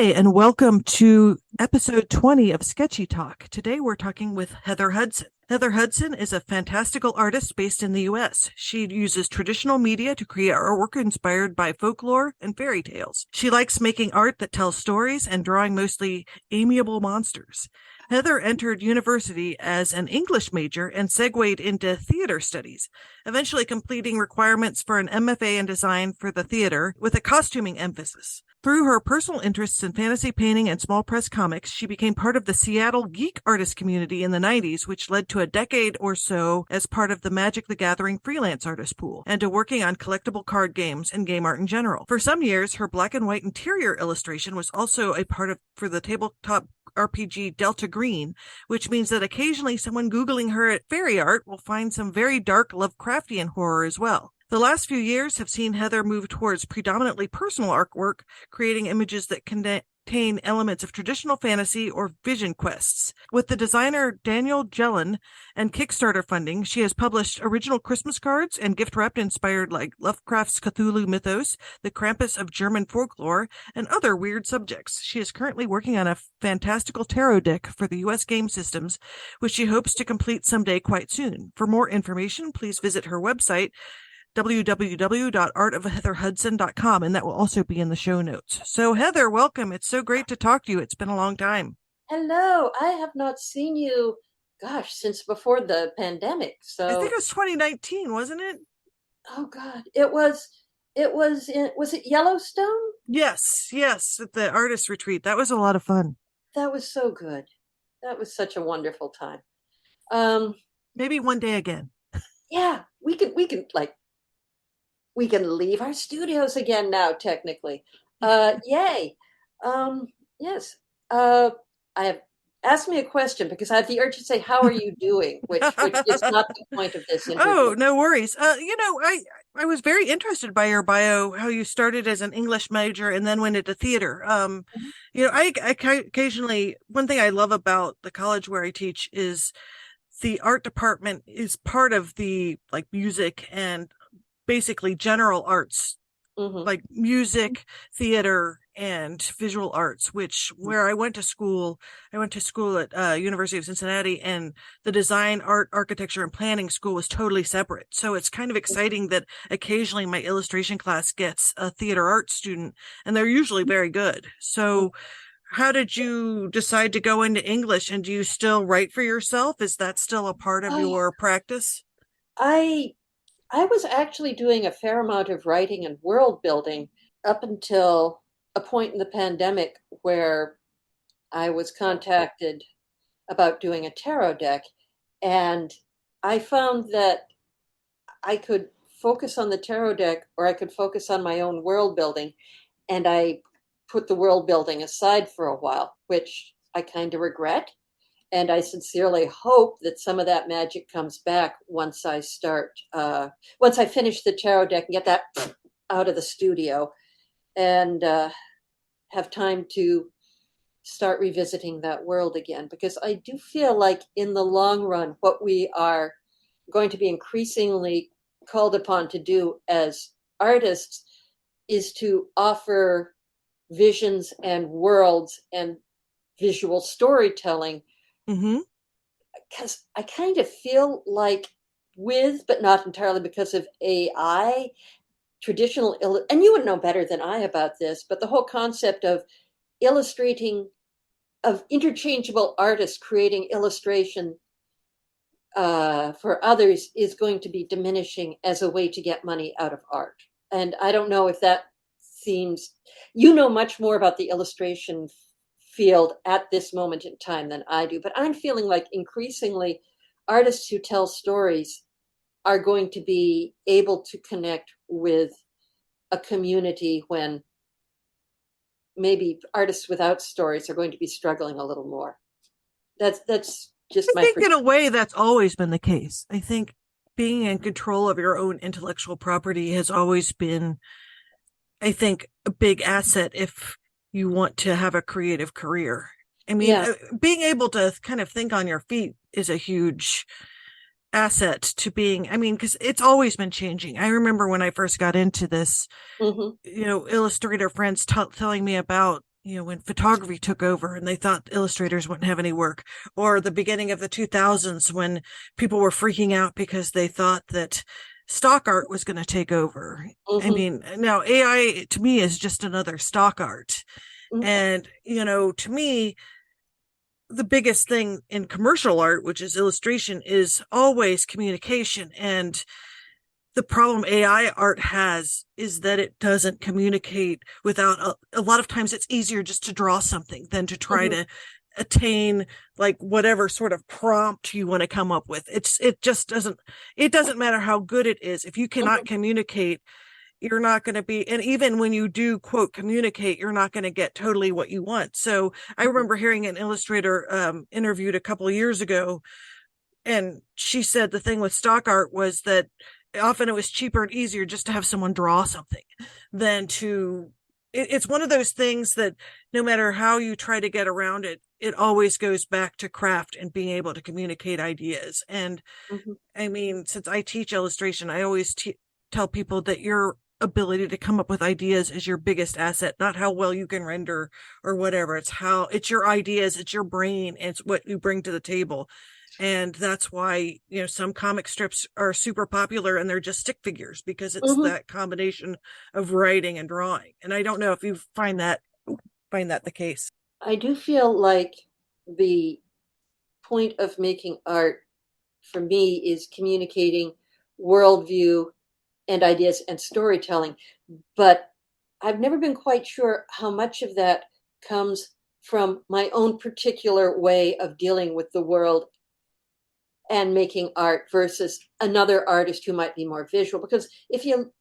Hi, and welcome to episode 20 of Sketchy Talk. Today we're talking with Heather Hudson. Heather Hudson is a fantastical artist based in the US. She uses traditional media to create artwork inspired by folklore and fairy tales. She likes making art that tells stories and drawing mostly amiable monsters. Heather entered university as an English major and segued into theater studies, eventually completing requirements for an MFA in design for the theater with a costuming emphasis. Through her personal interests in fantasy painting and small press comics, she became part of the Seattle geek-artist community in the 90s, which led to a decade or so as part of the Magic the Gathering freelance artist pool, and to working on collectible card games and game art in general. For some years, her black and white interior illustration was also a part of for the tabletop RPG Delta Green, which means that occasionally someone Googling her at fairy art will find some very dark Lovecraftian horror as well. The last few years have seen Heather move towards predominantly personal artwork, creating images that contain elements of traditional fantasy or vision quests. With the designer Daniel Gelon and Kickstarter funding, she has published original Christmas cards and gift-wrapped inspired like Lovecraft's Cthulhu Mythos, the Krampus of German folklore, and other weird subjects. She is currently working on a fantastical tarot deck for the US game systems, which she hopes to complete someday quite soon. For more information, please visit her website, www.artofheatherhudson.com, and that will also be in the show notes. So Heather, welcome. It's so great to talk to you. It's been a long time. Hello. I have not seen you, since before the pandemic. I think So, it was 2019, wasn't it? oh God, was it Yellowstone? Yes, at the artist retreat. That was a lot of fun. That was so good. That was such a wonderful time. Um, Maybe one day again. yeah, we can leave our studios again now, technically. Yay. Um, yes. I have asked me a question because I have the urge to say, "How are you doing?" Which is not the point of this interview. Oh, no worries. I was very interested by your bio, how you started as an English major and then went into theater. Occasionally, one thing I love about the college where I teach is the art department is part of the like music and basically general arts, Mm-hmm. like music, theater, and visual arts, which where I went to school at University of Cincinnati, and the design, art, architecture, and planning school was totally separate. So it's kind of exciting that occasionally my illustration class gets a theater arts student, and they're usually very good. So how did you decide to go into English, and do you still write for yourself? Is that still a part of Oh, yeah. your practice? I I was actually doing a fair amount of writing and world building up until a point in the pandemic where I was contacted about doing a tarot deck, and I found that I could focus on the tarot deck or I could focus on my own world building, and I put the world building aside for a while, which I kind of regret. And I sincerely hope that some of that magic comes back once I finish the tarot deck and get that out of the studio and have time to start revisiting that world again. Because I do feel like in the long run, what we are going to be increasingly called upon to do as artists is to offer visions and worlds and visual storytelling, Mm-hmm. because I kind of feel like but not entirely because of AI, and you would know better than I about this, but the whole concept of illustrating, of interchangeable artists creating illustration for others is going to be diminishing as a way to get money out of art. And I don't know if that seems, you know much more about the illustration field at this moment in time than I do, but I'm feeling like increasingly artists who tell stories are going to be able to connect with a community when maybe artists without stories are going to be struggling a little more. That's just I my think in perspective. a way that's always been the case. I think being in control of your own intellectual property has always been, I think, a big asset if you want to have a creative career. I mean, Yeah. being able to kind of think on your feet is a huge asset to being, I mean, because it's always been changing. I remember when I first got into this, Hmm. illustrator friends telling me about when photography took over and they thought illustrators wouldn't have any work, or the beginning of the 2000s when people were freaking out because they thought that stock art was going to take over. I Hmm. mean, now AI to me is just another stock art. Hmm. And, to me, the biggest thing in commercial art, which is illustration, is always communication. And the problem AI art has is that it doesn't communicate without a lot of times it's easier just to draw something than to try Hmm. to attain like whatever sort of prompt you want to come up with. It doesn't matter how good it is. If you cannot Hmm. communicate, you're not going to be, and even when you do quote communicate, you're not going to get totally what you want. So I remember hearing an illustrator interviewed a couple of years ago, and she said the thing with stock art was that often it was cheaper and easier just to have someone draw something than to it's one of those things that no matter how you try to get around it, it always goes back to craft and being able to communicate ideas. And Hmm. I mean, since I teach illustration, I always tell people that your ability to come up with ideas is your biggest asset, not how well you can render or whatever. It's your ideas, it's your brain, and it's what you bring to the table. And that's why, some comic strips are super popular and they're just stick figures because it's Hmm. that combination of writing and drawing. And I don't know if you find that the case. I do feel like the point of making art for me is communicating worldview and ideas and storytelling. But I've never been quite sure how much of that comes from my own particular way of dealing with the world and making art versus another artist who might be more visual. Because if you,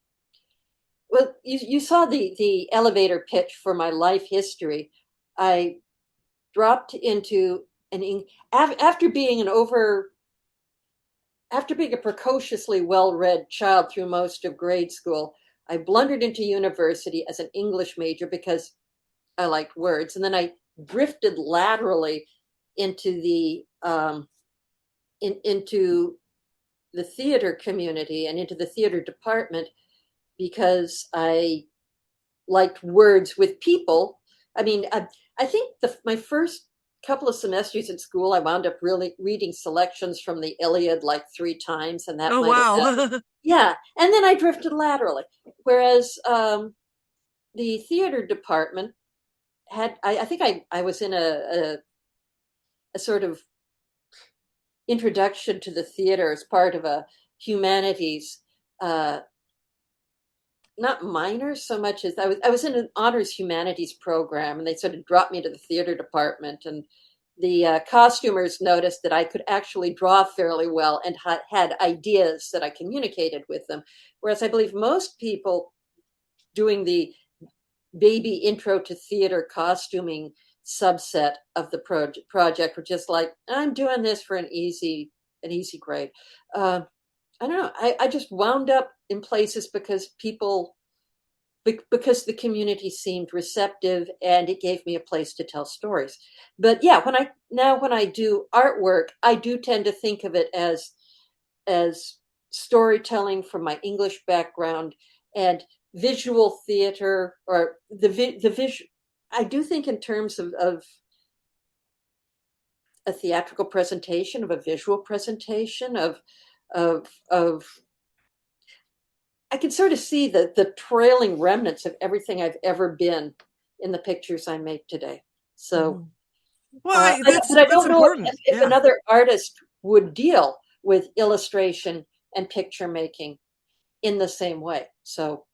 well, you saw the elevator pitch for my life history. I dropped into after being after being a precociously well-read child through most of grade school. I blundered into university as an English major because I liked words, and then I drifted laterally into into the theater community and into the theater department because I liked words with people. I mean, I think my first couple of semesters at school, I wound up really reading selections from the Iliad like 3 times, and that Oh, might have been, wow. yeah. And then I drifted laterally. Whereas the theater department I think I was in a sort of introduction to the theater as part of a humanities, uh, not minor so much as I was in an honors humanities program, and they sort of dropped me into the theater department. And the costumers noticed that I could actually draw fairly well and had ideas that I communicated with them. Whereas I believe most people doing the baby intro to theater costuming subset of the project were just like, I'm doing this for an easy grade. Uh, I don't know. I just wound up in places because the community seemed receptive and it gave me a place to tell stories. But yeah, when I do artwork, I do tend to think of it as storytelling from my English background and visual theater, or the visual. I do think in terms of a theatrical presentation, of a visual presentation, of I can sort of see the trailing remnants of everything I've ever been in the pictures I make today. So, Mhm. Well, that's but I that's don't know important. if Yeah. another artist would deal with illustration and picture making in the same way. So,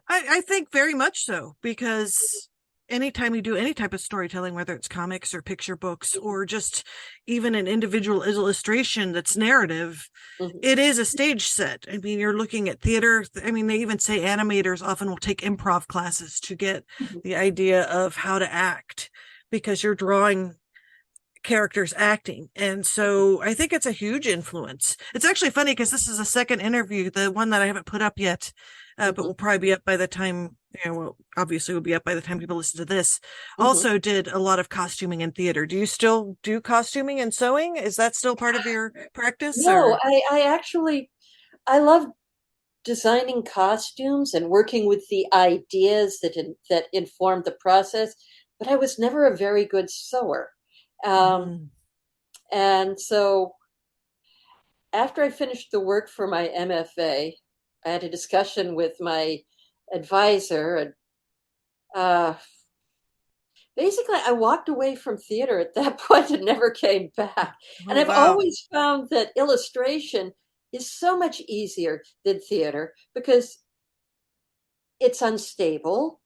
I think very much so, because anytime you do any type of storytelling, whether it's comics or picture books or just even an individual illustration that's narrative, mhm, it is a stage set. I mean, you're looking at theater. I mean, they even say animators often will take improv classes to get mhm, the idea of how to act because you're drawing characters acting. And so I think it's a huge influence. It's actually funny because this is a second interview, the one that I haven't put up yet, but mhm, will probably be up by the time, well, obviously will be up by the time people listen to this. mhm. Also did a lot of costuming in theater. Do you still do costuming and sewing? Is that still part of your practice No, or? I actually I love designing costumes and working with the ideas that inform the process. but I was never a very good sewer. Um, Mhm. and so after I finished the work for my MFA, I had a discussion with my advisor, and uh, basically I walked away from theater at that point and never came back. Oh, And I've wow. always found that illustration is so much easier than theater because it's unstable,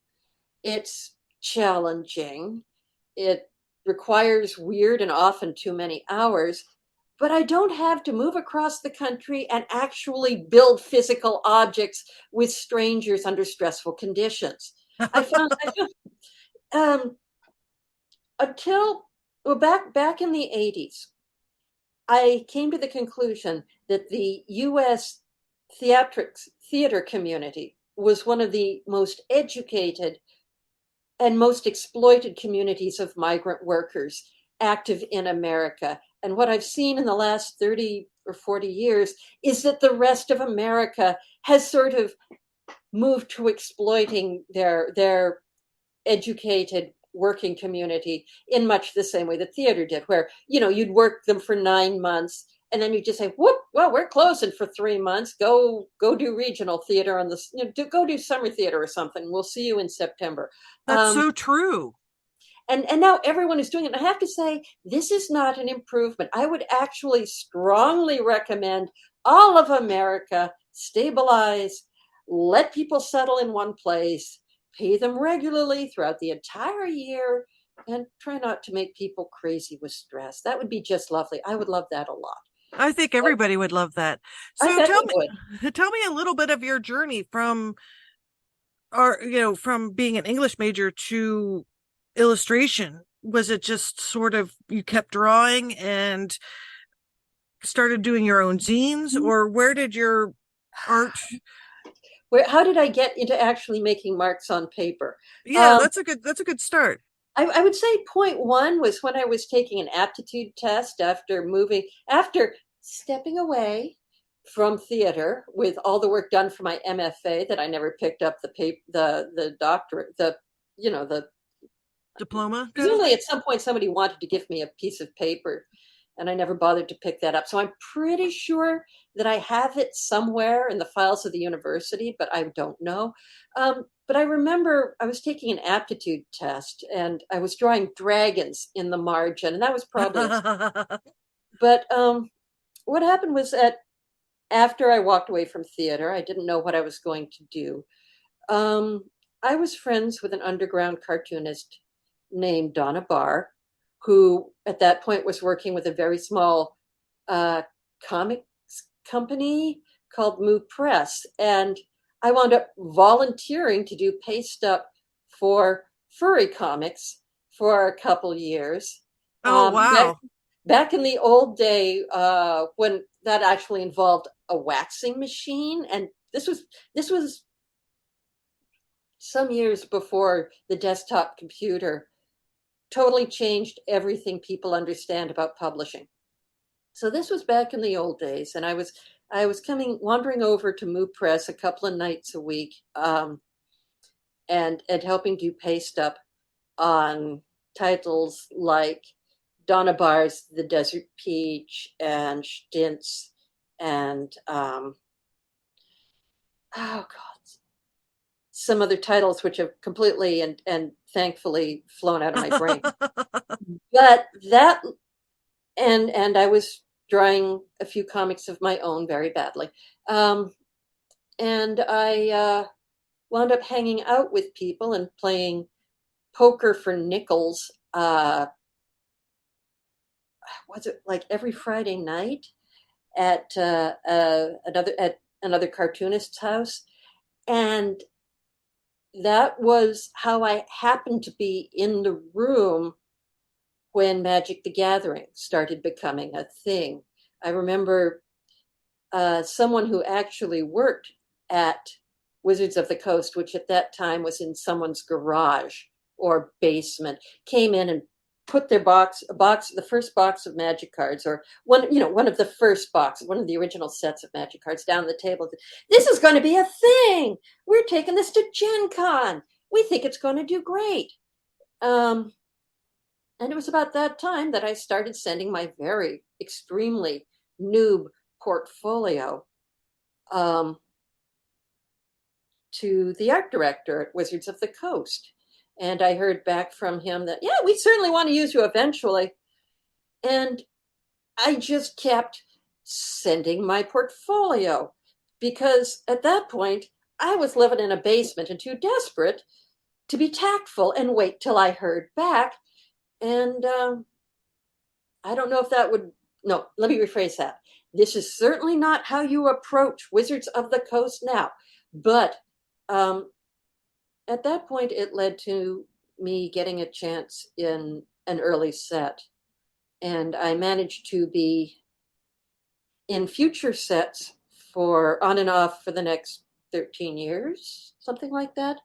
it's challenging, it requires weird and often too many hours, but I don't have to move across the country and actually build physical objects with strangers under stressful conditions. I found until well back in the 80s, I came to the conclusion that the US theater community was one of the most educated and most exploited communities of migrant workers active in America. And what I've seen in the last 30 or 40 years is that the rest of America has sort of moved to exploiting their educated working community in much the same way that theater did, where, you'd work them for 9 months and then you just say, whoop, well, we're closing for 3 months. Go do regional theater on this, go do summer theater or something. We'll see you in September. That's Um, so true. and now everyone is doing it. And I have to say, this is not an improvement. I would actually strongly recommend all of America stabilize, let people settle in one place, pay them regularly throughout the entire year, and try not to make people crazy with stress. That would be just lovely. I would love that a lot. I think But everybody would love that. I So bet they would. tell me a little bit of your journey from from being an English major to illustration. Was it just sort of you kept drawing and started doing your own zines, or where did your art? How did I get into actually making marks on paper? Yeah, Um, that's a good start. I would say point one was when I was taking an aptitude test after stepping away from theater with all the work done for my MFA that I never picked up the doctorate, the Diploma kind of presumably thing. at some point somebody wanted to give me a piece of paper and I never bothered to pick that up. So I'm pretty sure that I have it somewhere in the files of the university, but I don't know. But I remember I was taking an aptitude test and I was drawing dragons in the margin, and that was probably a. But what happened was that after I walked away from theater, I didn't know what I was going to do. Um, I was friends with an underground cartoonist named Donna Barr, who at that point was working with a very small uh, comics company called Moo Press. And I wound up volunteering to do paste up for furry comics for a couple years. Oh, Back, wow. back in the old day when that actually involved a waxing machine. And this was some years before the desktop computer totally changed everything people understand about publishing. So this was back in the old days, and I was coming wandering over to Moo Press a couple of nights a week, and helping do paste up on titles like Donna Barr's The Desert Peach and Stintz and oh god, some other titles which have completely and thankfully flown out of my brain. But that and I was drawing a few comics of my own very badly. Um, and I wound up hanging out with people and playing poker for nickels. Was it like every Friday night at another cartoonist's house? And that was how I happened to be in the room when Magic the Gathering started becoming a thing. I remember someone who actually worked at Wizards of the Coast, which at that time was in someone's garage or basement, came in and put the first box of Magic cards, or one of the first boxes, one of the original sets of Magic cards down the table. This is going to be a thing. We're taking this to Gen Con. We think it's going to do great. Um, and it was about that time that I started sending my very extremely noob portfolio um, to the art director at Wizards of the Coast. And I heard back from him that, yeah, we certainly want to use you eventually. And I just kept sending my portfolio because at that point I was living in a basement and too desperate to be tactful and wait till I heard back. And I don't know if that would, no, let me rephrase that. This is certainly not how you approach Wizards of the Coast now. But um, at that point, it led to me getting a chance in an early set. And I managed to be in future sets for on and off for the next 13 years, something like that.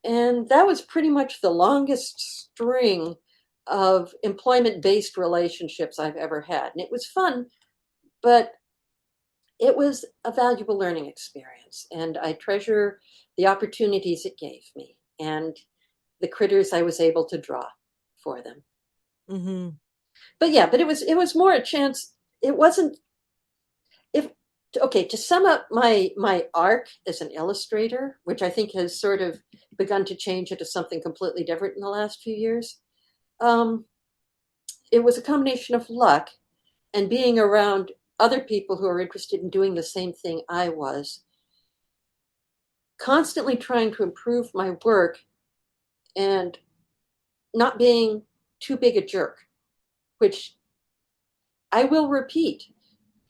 And that was pretty much the longest string of employment based relationships I've ever had. And it was fun, but it was a valuable learning experience. And I treasure the opportunities it gave me and the critters I was able to draw for them. Mm-hmm. But yeah, but it was more a chance. It wasn't if okay, to sum up my arc as an illustrator, which I think has sort of begun to change into something completely different in the last few years. Um, it was a combination of luck and being around other people who are interested in doing the same thing I was, constantly trying to improve my work and not being too big a jerk, which I will repeat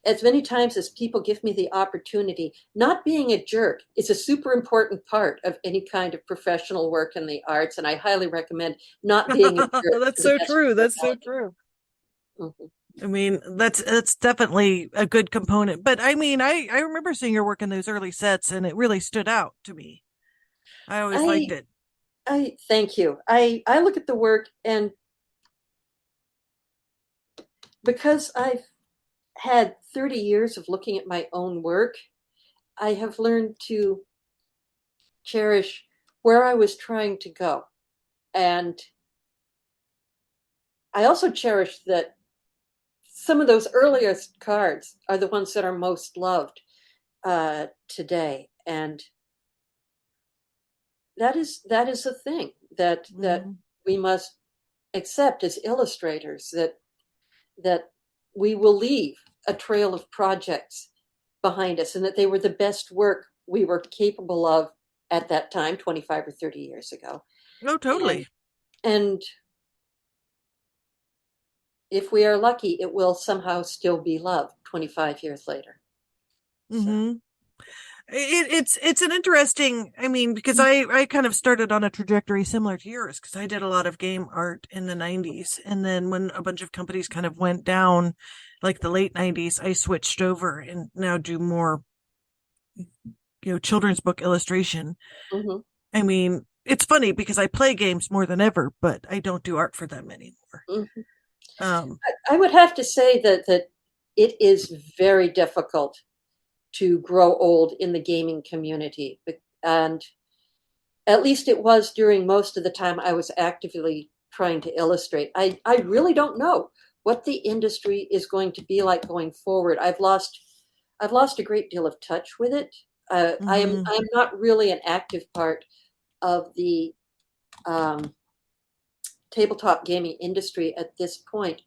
as many times as people give me the opportunity. Not being a jerk is a super important part of any kind of professional work in the arts, and I highly recommend not being a jerk That's to the so best of true. your That's so ability. true. Mhm. I mean, that's definitely a good component. But I mean, I remember seeing your work in those early sets, and it really stood out to me. I always liked I it. I thank you. I look at the work, and because I've had 30 years of looking at my own work, I have learned to cherish where I was trying to go. And I also cherish that some of those earliest cards are the ones that are most loved today. And that is a thing that Mhm. we must accept as illustrators, that we will leave a trail of projects behind us and that they were the best work we were capable of at that time 25 or 30 years ago. Oh, and totally. and if we are lucky, it will somehow still be loved 25 years later. So Hmm. It's an interesting. I mean, because I kind of started on a trajectory similar to yours because I did a lot of game art in the '90s, and then when a bunch of companies kind of went down, like the late '90s, I switched over and now do more, children's book illustration. mhm. I mean, it's funny because I play games more than ever, but I don't do art for them anymore. Mhm. Um, I would have to say that it is very difficult to grow old in the gaming community, and at least it was during most of the time I was actively trying to illustrate. I really don't know what the industry is going to be like going forward. I've lost a great deal of touch with it. mhm. I am not really an active part of the um, tabletop gaming industry at this point,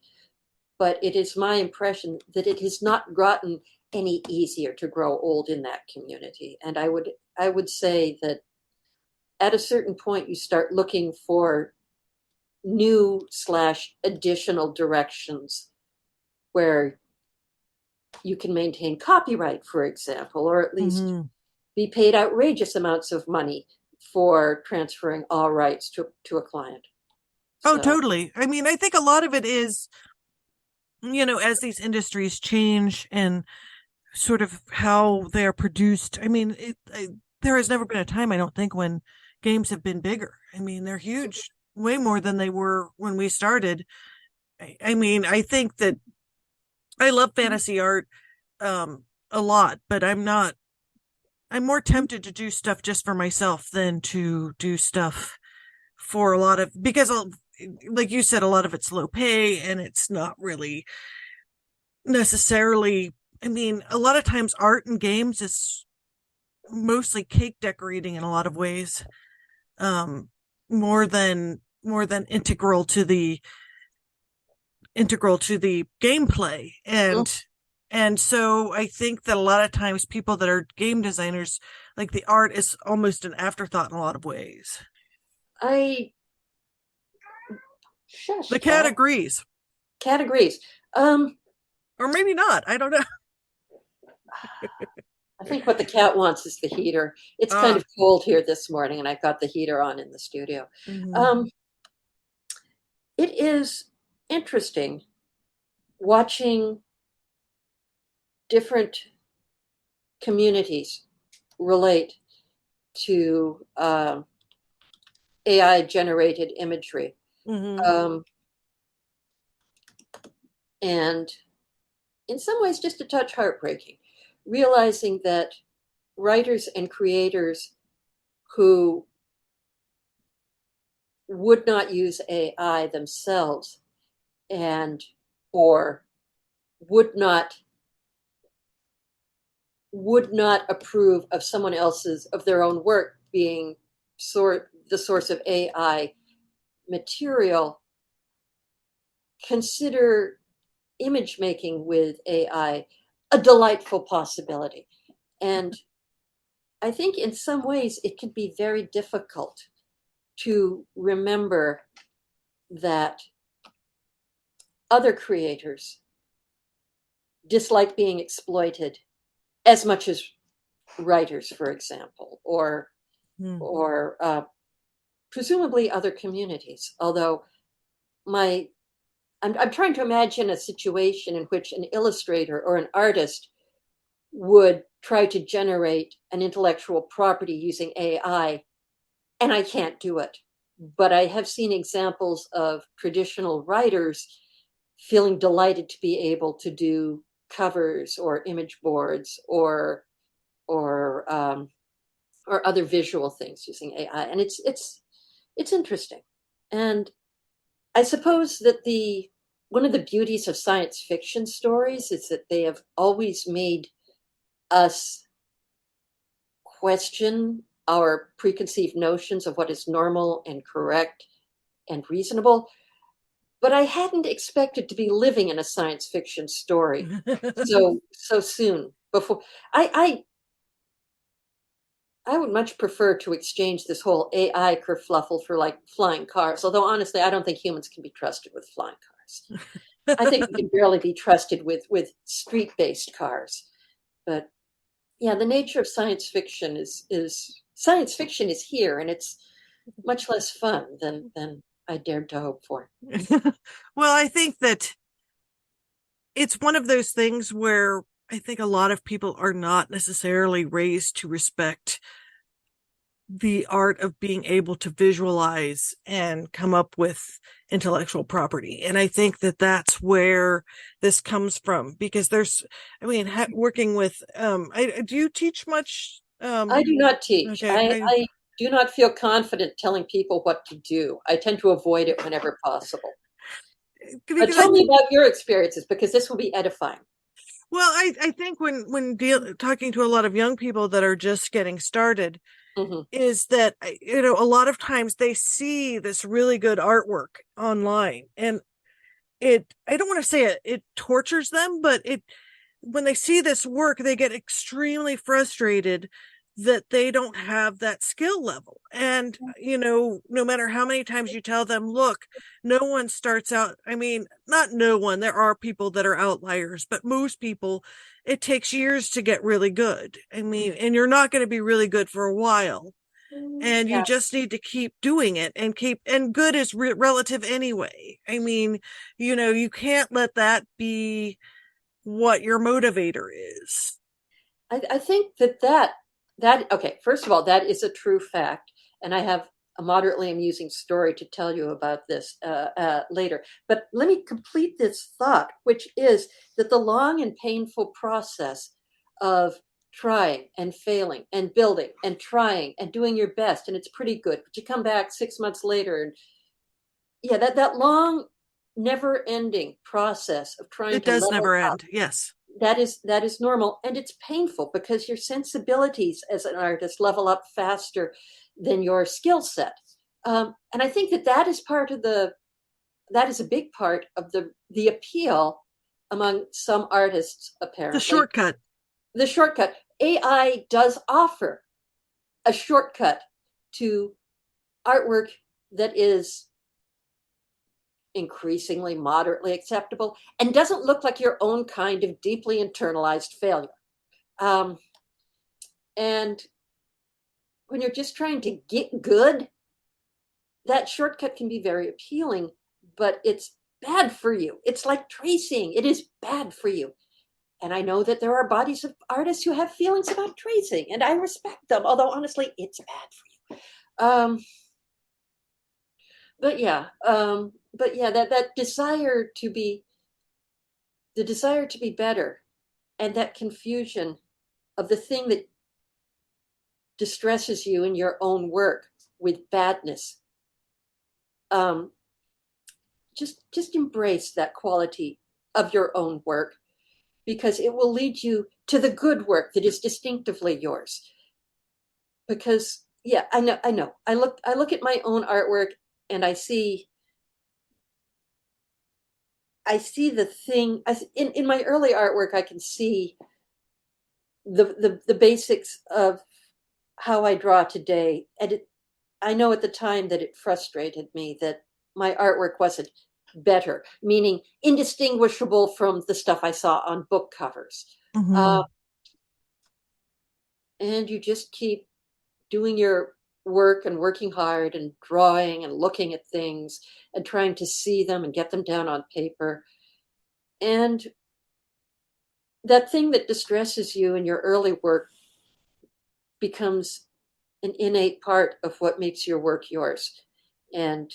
but it is my impression that it has not gotten any easier to grow old in that community. And I would say that at a certain point you start looking for new slash additional directions where you can maintain copyright, for example, or at least Mhm. be paid outrageous amounts of money for transferring all rights to a client. Oh, So, totally. I mean, I think a lot of it is, as these industries change and sort of how they're produced. I mean, there has never been a time, I don't think, when games have been bigger. I mean, they're huge, way more than they were when we started. I mean, I think that I love fantasy art a lot, but I'm more tempted to do stuff just for myself than to do stuff for a lot of, because like you said, a lot of it's low pay and it's not really necessarily, I mean, a lot of times art in games is mostly cake decorating in a lot of ways, um more than integral to the gameplay. And so I think that a lot of times people that are game designers, like, the art is almost an afterthought in a lot of ways. I shush, The cat cat. agrees, Cat agrees. Um, or maybe not, I don't know. I think what the cat wants is the heater. It's kind Ah. of cold here this morning, and I've got the heater on in the studio. Mhm. Um, it is interesting watching different communities relate to AI generated imagery. Mhm. Um, and in some ways, just a touch heartbreaking, realizing that writers and creators who would not use AI themselves and or would not would not approve of someone else's of their own work being the source of AI material consider image making with AI a delightful possibility. And I think in some ways it can be very difficult to remember that other creators dislike being exploited as much as writers, for example, Mhm. or presumably other communities. Although my I'm trying to imagine a situation in which an illustrator or an artist would try to generate an intellectual property using AI, and I can't do it. But I have seen examples of traditional writers feeling delighted to be able to do covers or image boards or or other visual things using AI, and it's interesting. And I suppose that the one of the beauties of science fiction stories is that they have always made us question our preconceived notions of what is normal and correct and reasonable. But I hadn't expected to be living in a science fiction story so soon before. I would much prefer to exchange this whole AI kerfluffle for like flying cars. Although honestly, I don't think humans can be trusted with flying cars. I think we can barely be trusted with street based cars. But yeah, the nature of science fiction is science fiction is here, and it's much less fun than I dared to hope for. Well, I think that it's one of those things where I think a lot of people are not necessarily raised to respect the art of being able to visualize and come up with intellectual property. And I think that that's where this comes from, because there's, I mean, working with, do you teach much? I do not teach. Okay. I do not feel confident telling people what to do. I tend to avoid it whenever possible. But Because tell me about your experiences because this will be edifying. well, I think when talking to a lot of young people that are just getting started, Hmm. is that, a lot of times they see this really good artwork online, and I don't want to say it tortures them, but it when they see this work, they get extremely frustrated that they don't have that skill level. And, no matter how many times you tell them, look, no one starts out, I mean, not no one, there are people that are outliers, but most people, it takes years to get really good. I mean, and you're not going to be really good for a while, and you Yeah, just need to keep doing it, and good is relative anyway. I mean, you can't let that be what your motivator is. I think that okay. First of all, that is a true fact, and I have a moderately amusing story to tell you about this later. But let me complete this thought, which is that the long and painful process of trying and failing and building and trying and doing your best, and it's pretty good. But you come back 6 months later, and yeah, that long, never-ending process of trying It to does level never up, end. Yes. that is normal, and it's painful because your sensibilities as an artist level up faster than your skill set. And I think that is part of that is a big part of the appeal among some artists, The apparently. shortcut. The shortcut. AI does offer a shortcut to artwork that is increasingly moderately acceptable and doesn't look like your own kind of deeply internalized failure. Um, and when you're just trying to get good, that shortcut can be very appealing, but it's bad for you. It's like tracing, it is bad for you. And I know that there are bodies of artists who have feelings about tracing, and I respect them, although honestly, it's bad for you. But yeah, that desire to be the desire to be better, and that confusion of the thing that distresses you in your own work with badness. Um, just embrace that quality of your own work, because it will lead you to the good work that is distinctively yours. Because yeah, I know. I look at my own artwork, and I see the thing in my early artwork. I can see the basics of how I draw today, and I know at the time that it frustrated me that my artwork wasn't better, meaning indistinguishable from the stuff I saw on book covers. Uh, Hmm. and you just keep doing your work and working hard and drawing and looking at things and trying to see them and get them down on paper. And that thing that distresses you in your early work becomes an innate part of what makes your work yours. And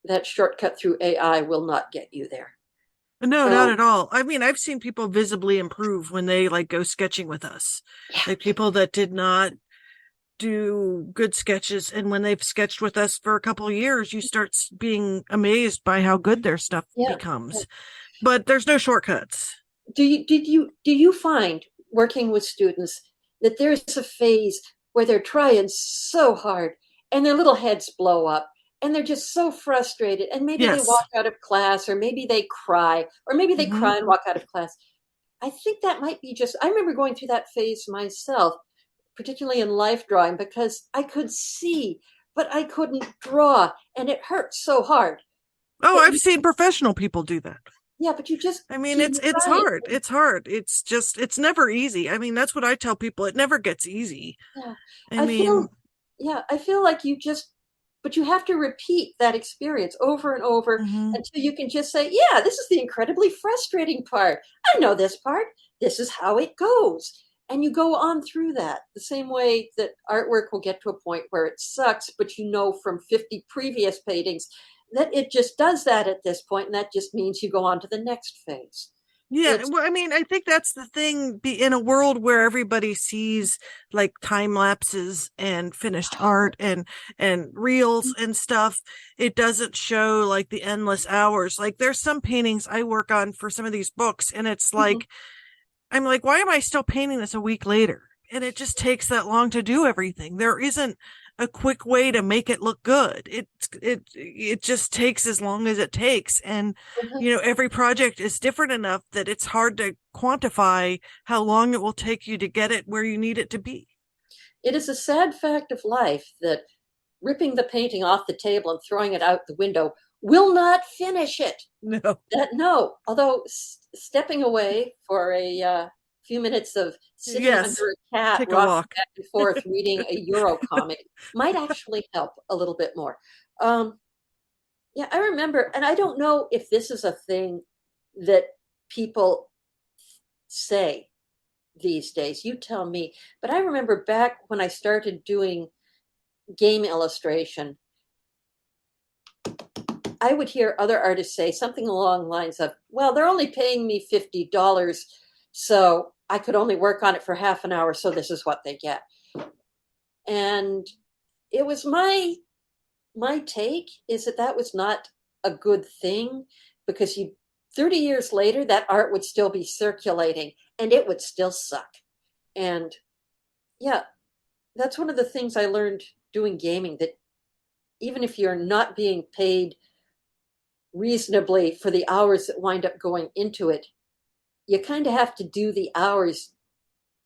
that shortcut through AI will not get you there. No, not Um, at all. I mean, I've seen people visibly improve when they like go sketching with us. yeah, Like people that did not do good sketches, and when they've sketched with us for a couple of years, you start being amazed by how good their stuff yeah, yeah. becomes. But there's no shortcuts. Do you find, working with students, that there's a phase where they're trying so hard and their little heads blow up and they're just so frustrated, and maybe they Yes. walk out of class, or maybe they cry, or maybe they Hmm. cry and walk out of class? I think that might be just, I remember going through that phase myself, particularly in life drawing, because I could see, but I couldn't draw, and it hurt so hard. Oh, But I've you, seen professional people do that. yeah, but you just I mean, keep it's trying. hard. It's hard. It's just it's never easy. I mean, that's what I tell people. It never gets easy. Yeah. I I mean, feel, yeah, I feel like but you have to repeat that experience over and over mhm. until you can just say, yeah, this is the incredibly frustrating part. I know this part. This is how it goes. And you go on through that the same way that artwork will get to a point where it sucks, but you know from 50 previous paintings that it just does that at this point, and that just means you go on to the next phase. Yeah, It's, well, I mean, I think that's the thing. Be in a world where everybody sees like time lapses and finished art and reels and stuff. It doesn't show like the endless hours. Like there's some paintings I work on for some of these books, and it's like I'm like, why am I still painting this a week later? And it just takes that long to do everything. There isn't a quick way to make it look good. It just takes as long as it takes. And every project is different enough that it's hard to quantify how long it will take you to get it where you need it to be. it is a sad fact of life that ripping the painting off the table and throwing it out the window will not finish it. No. That no, although stepping away for a few minutes of sitting under Yes. a cat, Take a rocking walk. back and forth, reading a Euro comic might actually help a little bit more. Um, yeah, I remember, and I don't know if this is a thing that people say these days. You tell me. But I remember back when I started doing game illustration, I would hear other artists say something along the lines of, well, they're only paying me $50, so I could only work on it for half an hour, so this is what they get. And it was my take is that that was not a good thing, because you 30 years later that art would still be circulating and it would still suck. And yeah, that's one of the things I learned doing gaming, that even if you're not being paid reasonably for the hours that wind up going into it, you kind of have to do the hours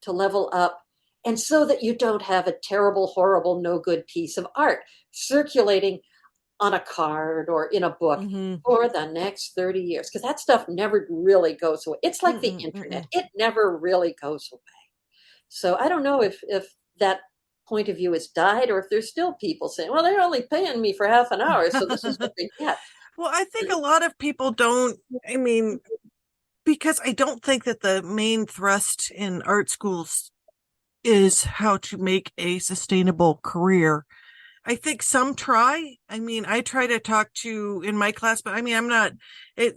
to level up, and so that you don't have a terrible, horrible, no good piece of art circulating on a card or in a book Mm-hmm. for the next 30 years, because that stuff never really goes away. It's like the Mm-mm, internet, mm-mm. it never really goes away. So I don't know if that point of view has died, or if there's still people saying, well, they're only paying me for half an hour, so this is what they get. Well, I think a lot of people don't, I mean, because I don't think that the main thrust in art schools is how to make a sustainable career. I think some try. I mean, I try to talk to in my class, but I mean, I'm not it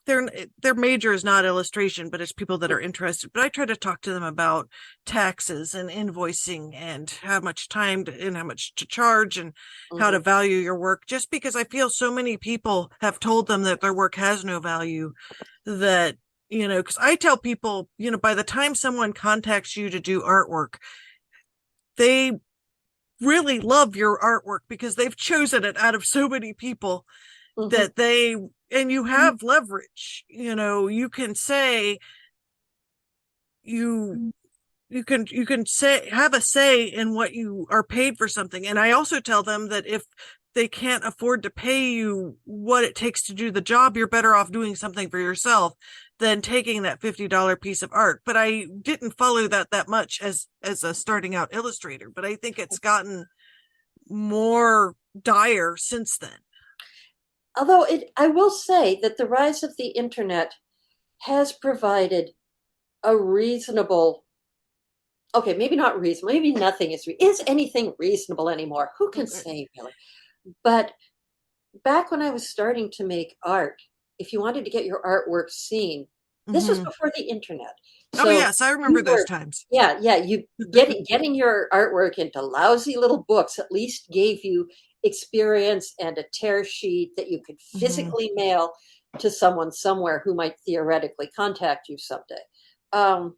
their major is not illustration, but it's people that are interested. But I try to talk to them about taxes and invoicing and how much time and how much to charge and how to Mhm. value your work, just because I feel so many people have told them that their work has no value, that because I tell people, by the time someone contacts you to do artwork, they really love your artwork because they've chosen it out of so many people, Mhm. that and you have leverage. You can say you you can say have a say in what you are paid for something. And I also tell them that if they can't afford to pay you what it takes to do the job, you're better off doing something for yourself than taking that $50 piece of art. But I didn't follow that much as a starting out illustrator, but I think it's gotten more dire since then. Although I will say that the rise of the internet has provided a reasonable, okay, maybe not reasonable, maybe nothing is anything reasonable anymore. Who can say really? But back when I was starting to make art, if you wanted to get your artwork seen, this was Mm-hmm. before the internet. Oh So yes, I remember you those were, times. yeah, you getting your artwork into lousy little books at least gave you experience and a tear sheet that you could Mm-hmm. physically mail to someone somewhere who might theoretically contact you someday. Um,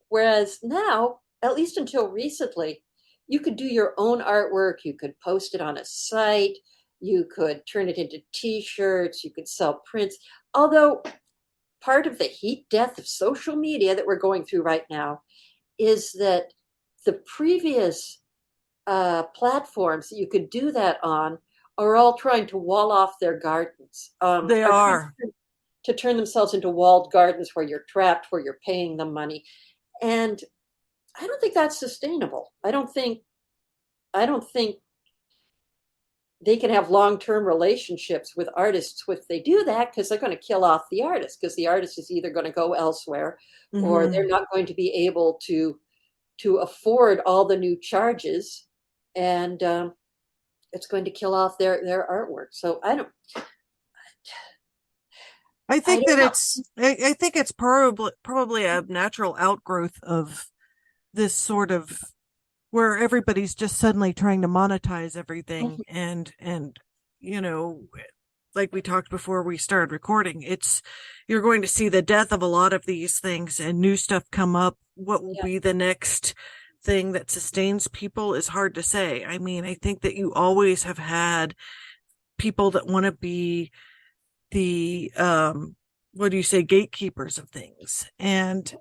Whereas now, at least until recently, you could do your own artwork, you could post it on a site, you could turn it into t-shirts, you could sell prints. Although part of the heat death of social media that we're going through right now is that the previous platforms that you could do that on are all trying to wall off their gardens, They are trying are. to turn themselves into walled gardens where you're trapped, where you're paying them money. And I don't think that's sustainable. I don't think they can have long-term relationships with artists if they do that, because they're going to kill off the artist, because the artist is either going to go elsewhere, or Mm-hmm. they're not going to be able to afford all the new charges, and it's going to kill off their artwork. So I I think don't that know. I think it's probably a natural outgrowth of this sort of where everybody's just suddenly trying to monetize everything. And you know like we talked before we started recording, you're going to see the death of a lot of these things and new stuff come up. What will Yeah, be the next thing that sustains people is hard to say. I mean, I think that you always have had people that want to be the what do you say, gatekeepers of things. And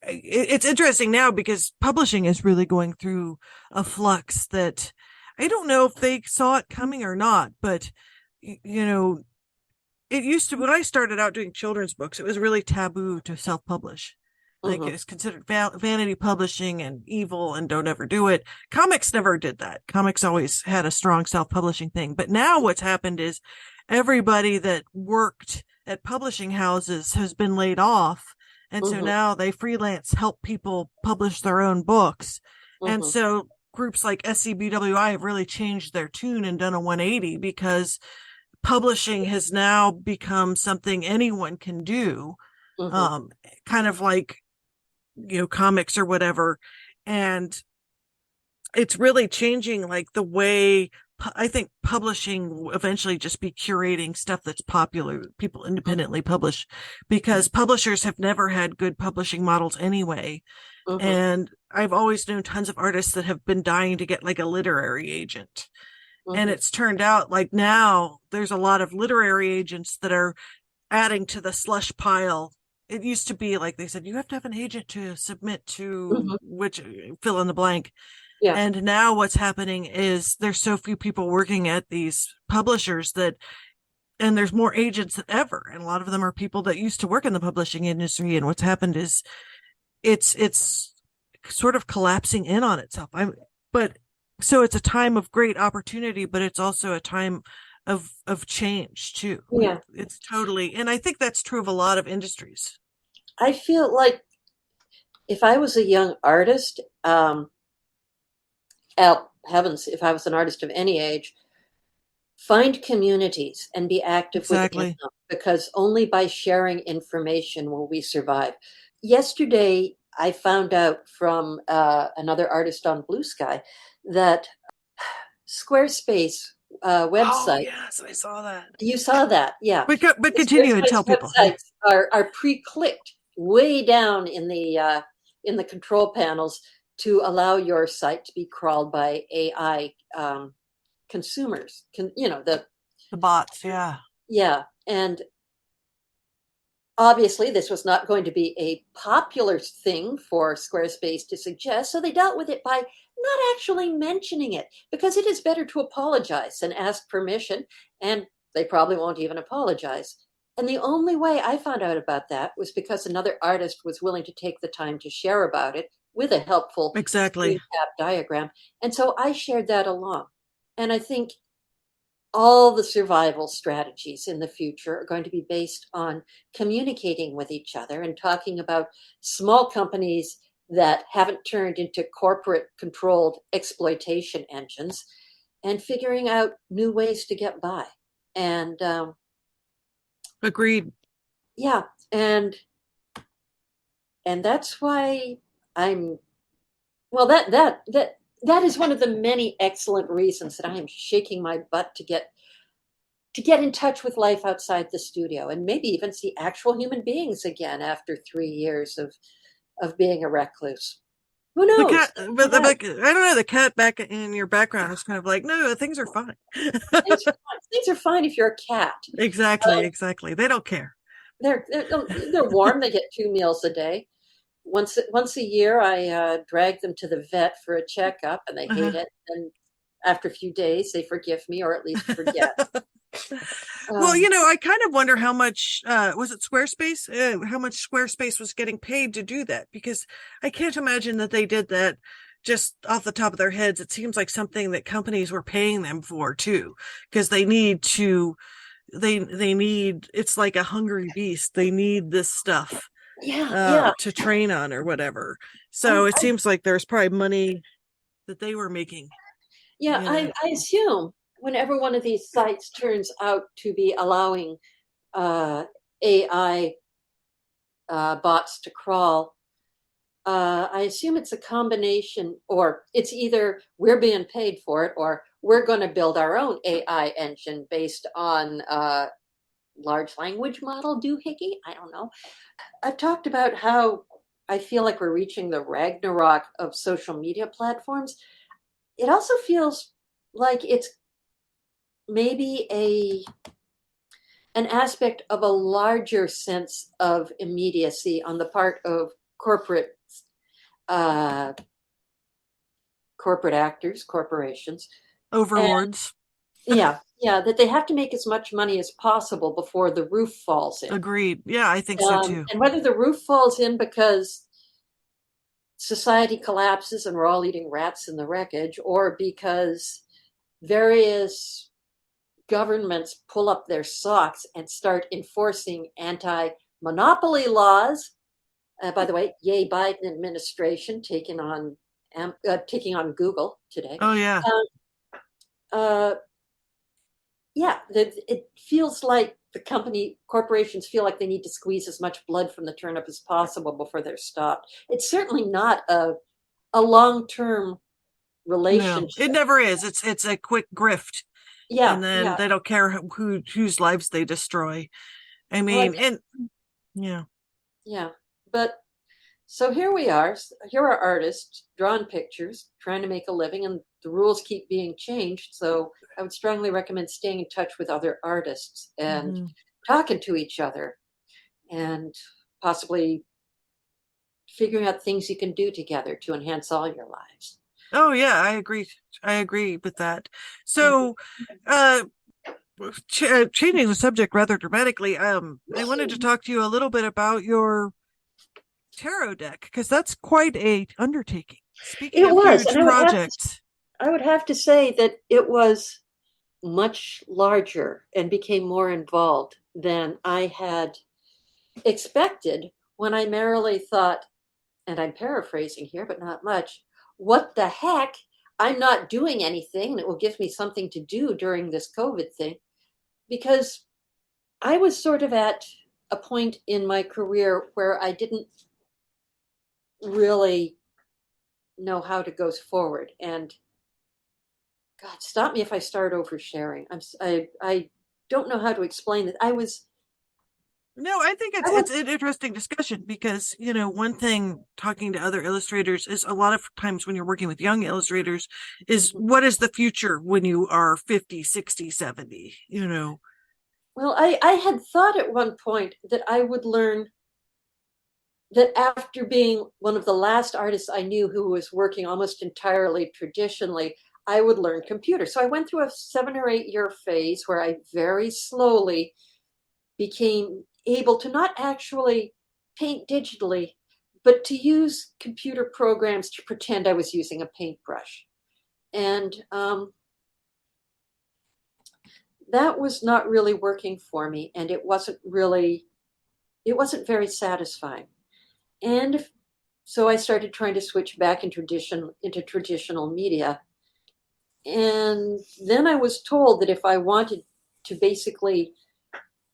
it's interesting now because publishing is really going through a flux that I don't know if they saw it coming or not, but you know, it used to, when I started out doing children's books, it was really taboo to self-publish. Like hmm, it was considered vanity publishing and evil and don't ever do it. Comics never did that. Comics always had a strong self-publishing thing. But now what's happened is everybody that worked at publishing houses has been laid off. And so hmm, now they freelance help people publish their own books. And hmm, so groups like SCBWI have really changed their tune and done a 180, because publishing has now become something anyone can do. hmm. Um, Kind of like comics or whatever. And it's really changing like the way I think publishing will eventually just be curating stuff that's popular, people independently publish, because publishers have never had good publishing models anyway. Mm-hmm. And I've always known tons of artists that have been dying to get like a literary agent. And Mm-hmm. it's turned out like now there's a lot of literary agents that are adding to the slush pile. It used to be like they said, you have to have an agent to submit to Mm-hmm. which fill in the blank. Yeah. And now what's happening is there's so few people working at these publishers that, and there's more agents than ever. And a lot of them are people that used to work in the publishing industry. And what's happened is it's sort of collapsing in on itself. But so it's a time of great opportunity, but it's also a time of change too. Yeah. It's totally, and I think that's true of a lot of industries. I feel like if I was a young artist, heavens, if I was an artist of any age, find communities and be active within Exactly. them because only by sharing information will we survive. Yesterday, I found out from another artist on Blue Sky that Squarespace Oh website, yes, I saw that. you saw that, yeah. But The continue and Squarespace tell people. Yeah. websites are pre-clicked way down in the control panels to allow your site to be crawled by AI consumers. The The bots, yeah. yeah, and obviously this was not going to be a popular thing for Squarespace to suggest, so they dealt with it by not actually mentioning it because it is better to apologize and ask permission, and they probably won't even apologize. And the only way I found out about that was because another artist was willing to take the time to share about it with a helpful screen Exactly. cap diagram. And so I shared that along. And I think all the survival strategies in the future are going to be based on communicating with each other and talking about small companies that haven't turned into corporate controlled exploitation engines and figuring out new ways to get by. And Agreed. yeah, and that's why I'm well that is one of the many excellent reasons that I am shaking my butt to get in touch with life outside the studio and maybe even see actual human beings again after 3 years of being a recluse. Who The cat, knows? but the back, I don't know. The cat back in your background is kind of like, no, things are fine. Things are fine. Things are fine if you're a cat. Exactly, exactly. They don't care. They're warm. They get 2 meals a day. Once a year, I drag them to the vet for a checkup, and they hate Uh-huh. it. And after a few days, they forgive me, or at least forget. Well, Um, I kind of wonder how much was it Squarespace? How much Squarespace was getting paid to do that? Because I can't imagine that they did that just off the top of their heads. It seems like something that companies were paying them for too, because they need to. They need. It's like a hungry beast. They need this stuff yeah, yeah. to train on or whatever. I, So it seems like there's probably money that they were making Yeah, in it. I assume whenever one of these sites turns out to be allowing AI bots to crawl, I assume it's a combination, or it's either we're being paid for it, or we're going to build our own AI engine based on large language model doohickey. I don't know. I've talked about how I feel like we're reaching the Ragnarok of social media platforms. It also feels like it's maybe a an aspect of a larger sense of immediacy on the part of corporate uh, corporate actors, corporations, and Overlords. yeah, that they have to make as much money as possible before the roof falls in. Agreed. Yeah, I think so too. And whether the roof falls in because society collapses and we're all eating rats in the wreckage, or because various governments pull up their socks and start enforcing anti-monopoly laws. By the way, yay Biden administration taking on Google today. Oh yeah. Uh, yeah, it feels like corporations feel like they need to squeeze as much blood from the turnip as possible before they're stopped. It's certainly not a long-term No, it relationship. never is. It's a quick grift, Yeah, and then yeah. they don't care whose lives they destroy. I Well, mean, and yeah. yeah. But so here we are. Here are artists drawing pictures, trying to make a living, and the rules keep being changed. So I would strongly recommend staying in touch with other artists and Mm-hmm. talking to each other and possibly figuring out things you can do together to enhance all your lives. Oh yeah, I agree. I agree with that. Mhm. So, uh, changing the subject rather dramatically, I wanted to talk to you a little bit about your tarot deck because that's quite a undertaking. Speaking It of was, and huge projects, I would have to say that it was much larger and became more involved than I had expected when I merrily thought, and I'm paraphrasing here, but not much, what the heck? I'm not doing anything that will give me something to do during this COVID thing because I was sort of at a point in my career where I didn't really know how to go forward. And God, stop me if I start oversharing. I don't know how to explain it. no, I think I it's was an interesting discussion because, one thing talking to other illustrators is a lot of times when you're working with young illustrators is what is the future when you are 50, 60, 70, well, I had thought at one point that I would learn that after being one of the last artists I knew who was working almost entirely traditionally, I would learn computer. So I went through a 7 or 8 year phase where I very slowly became able to not actually paint digitally, but to use computer programs to pretend I was using a paintbrush. And that was not really working for me. And it wasn't very satisfying. And so I started trying to switch back into traditional media. And then I was told that if I wanted to basically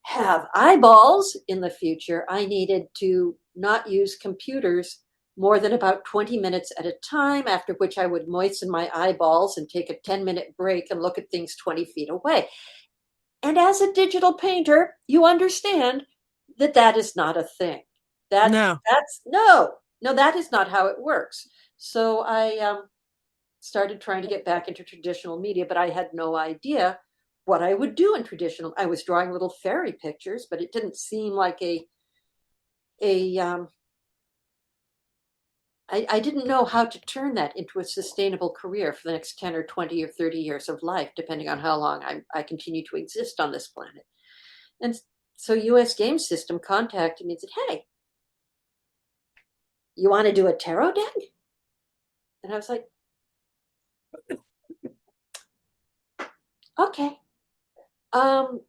have eyeballs in the future, I needed to not use computers more than about 20 minutes at a time, after which I would moisten my eyeballs and take a 10-minute break and look at things 20 feet away. And as a digital painter, you understand that that is not a thing. No. That's no, that is not how it works. So I started trying to get back into traditional media, but I had no idea what I would do in traditional. I was drawing little fairy pictures, but it didn't seem like a I didn't know how to turn that into a sustainable career for the next 10 or 20 or 30 years of life, depending on how long I continue to exist on this planet. And so US Game System contacted me and said, hey, you want to do a tarot deck? And I was like, okay. Um,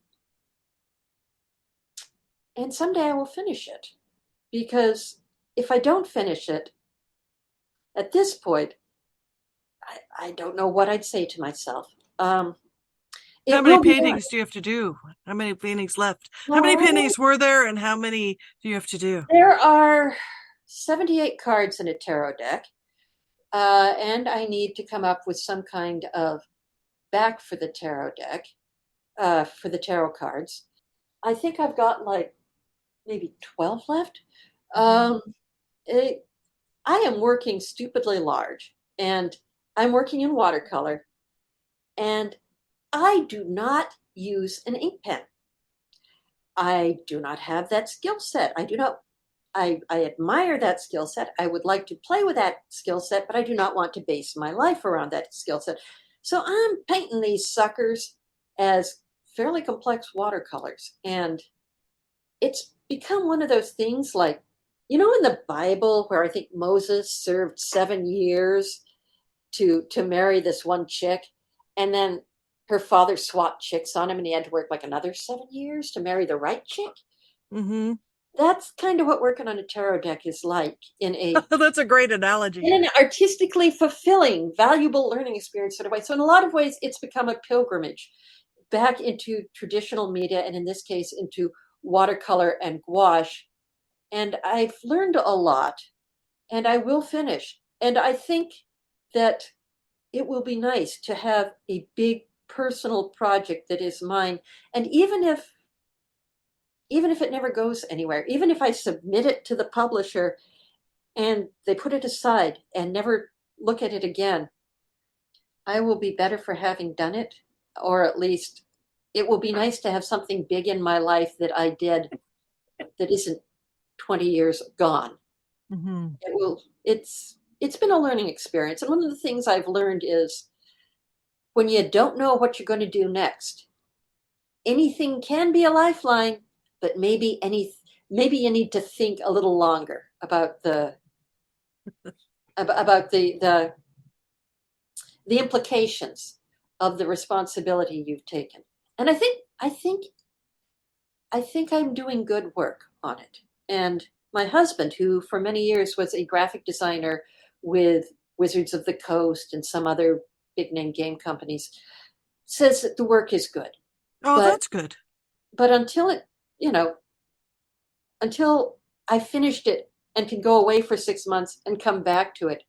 and someday I will finish it because if I don't finish it at this point, I don't know what I'd say to myself. How It many will be done. paintings do you have to do? How many paintings left? How many Oh, paintings were there and how many do you have to do? there are 78 cards in a tarot deck, and I need to come up with some kind of back for the tarot deck, for the tarot cards. I think I've got like maybe 12 left. Mm-hmm. Um, it, I am working stupidly large, and I'm working in watercolor, and I do not use an ink pen. I do not have that skill set. I do not. I admire that skill set. I would like to play with that skill set, but I do not want to base my life around that skill set. So I'm painting these suckers as fairly complex watercolors. And it's become one of those things like, in the Bible where I think Moses served 7 years to marry this one chick, and then her father swapped chicks on him and he had to work like another 7 years to marry the right chick. Mm-hmm. That's kind of what working on a tarot deck is like That's a great analogy. in an artistically fulfilling, valuable learning experience sort of way. So in a lot of ways, it's become a pilgrimage. back into traditional media, and in this case, into watercolor and gouache. And I've learned a lot, and I will finish. And I think that it will be nice to have a big personal project that is mine. And even if it never goes anywhere, even if I submit it to the publisher and they put it aside and never look at it again, I will be better for having done it, or at least it will be nice to have something big in my life that I did that isn't 20 years gone. Mm-hmm. It's been a learning experience. And one of the things I've learned is when you don't know what you're going to do next, anything can be a lifeline, but maybe you need to think a little longer about the implications of the responsibility you've taken. And I think I'm doing good work on it. And my husband, who for many years was a graphic designer with Wizards of the Coast and some other big name game companies, says that the work is good. Oh, But that's good. but you know, until I finished it and can go away for 6 months and come back to it,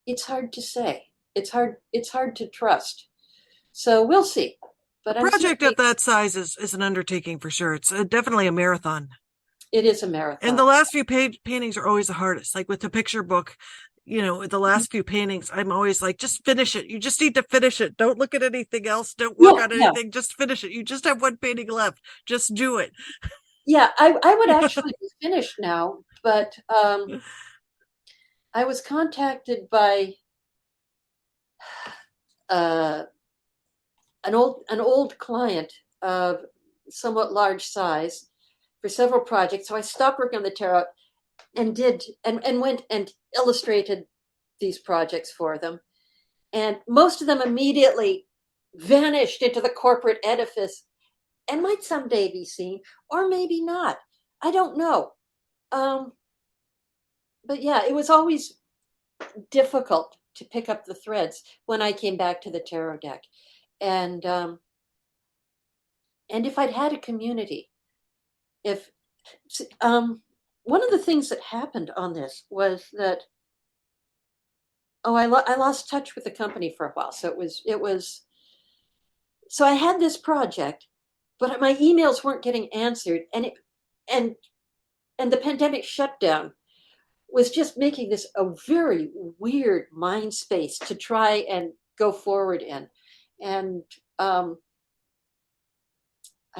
it's hard to say. It's hard to trust. So we'll see. A But I'm project of certainly that size is an undertaking for sure. It's definitely a marathon. it is a And the marathon. last few paintings are always the hardest. Like with the picture book, the last few paintings, I'm always like, just finish it. You just need to finish it. Don't look at anything else. Don't work Yeah, on yeah, anything. Just finish it. You just have one painting left. Just do it. yeah. I would actually be finished now, but I was contacted by uh, an old client of somewhat large size for several projects. So I stopped working on the tarot and went and illustrated these projects for them. And most of them immediately vanished into the corporate edifice and might someday be seen, or maybe not. I don't know. Um, but yeah, it was always difficult to pick up the threads when I came back to the tarot deck. And and if I'd had a community, if one of the things that happened on this was that I lost touch with the company for a while. So it was so I had this project, but my emails weren't getting answered, and and the pandemic shutdown was just making this a very weird mind space to try and go forward in. And I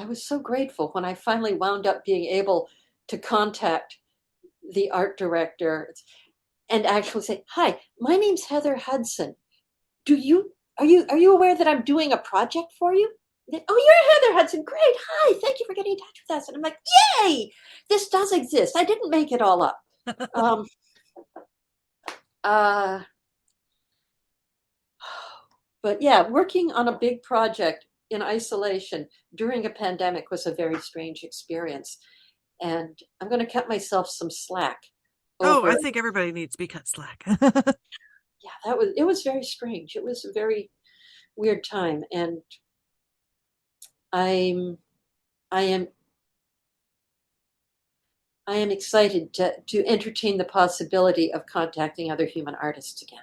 was so grateful when I finally wound up being able to contact the art director and actually say, "Hi, my name's Heather Hudson. Do you are you aware that I'm doing a project for you?" They, "Oh, you're Heather Hudson. Great. Hi. Thank you for getting in touch with us." And I'm like, "Yay! This does exist. I didn't make it all up." Um, uh, but yeah, working on a big project in isolation during a pandemic was a very strange experience. And I'm going to cut myself some slack Oh, I over. think everybody needs to be cut slack. Yeah, it was very strange. It was a very weird time, and I'm I am I am excited to entertain the possibility of contacting other human artists again.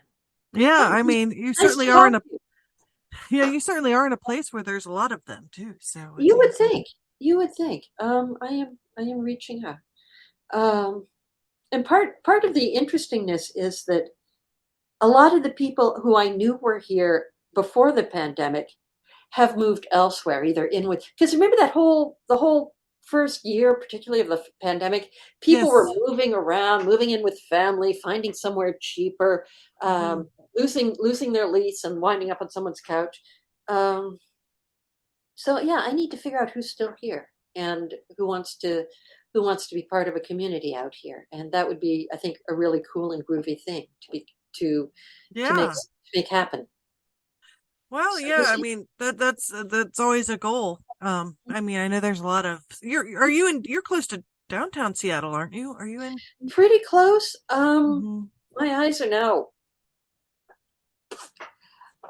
Yeah, Oh, I mean, you nice to certainly are talk in a to you. you certainly are in a place where there's a lot of them too. So You it's would think. You would think. I am reaching out. Um, and part of the interestingness is that a lot of the people who I knew were here before the pandemic have moved elsewhere, either in with because remember the whole first year, particularly of the pandemic, people were yes. moving around, moving in with family, finding somewhere cheaper, Hmm. losing their lease and winding up on someone's couch. Um, so yeah, I need to figure out who's still here and who wants to be part of a community out here, and that would be, I think, a really cool and groovy thing to to make Yeah. to make happen. Well, So we'll yeah, I see. mean that's always a goal. I mean, I know there's a lot of you're close to downtown Seattle, aren't you? Are you in? Pretty close. Mhm. My eyes are now.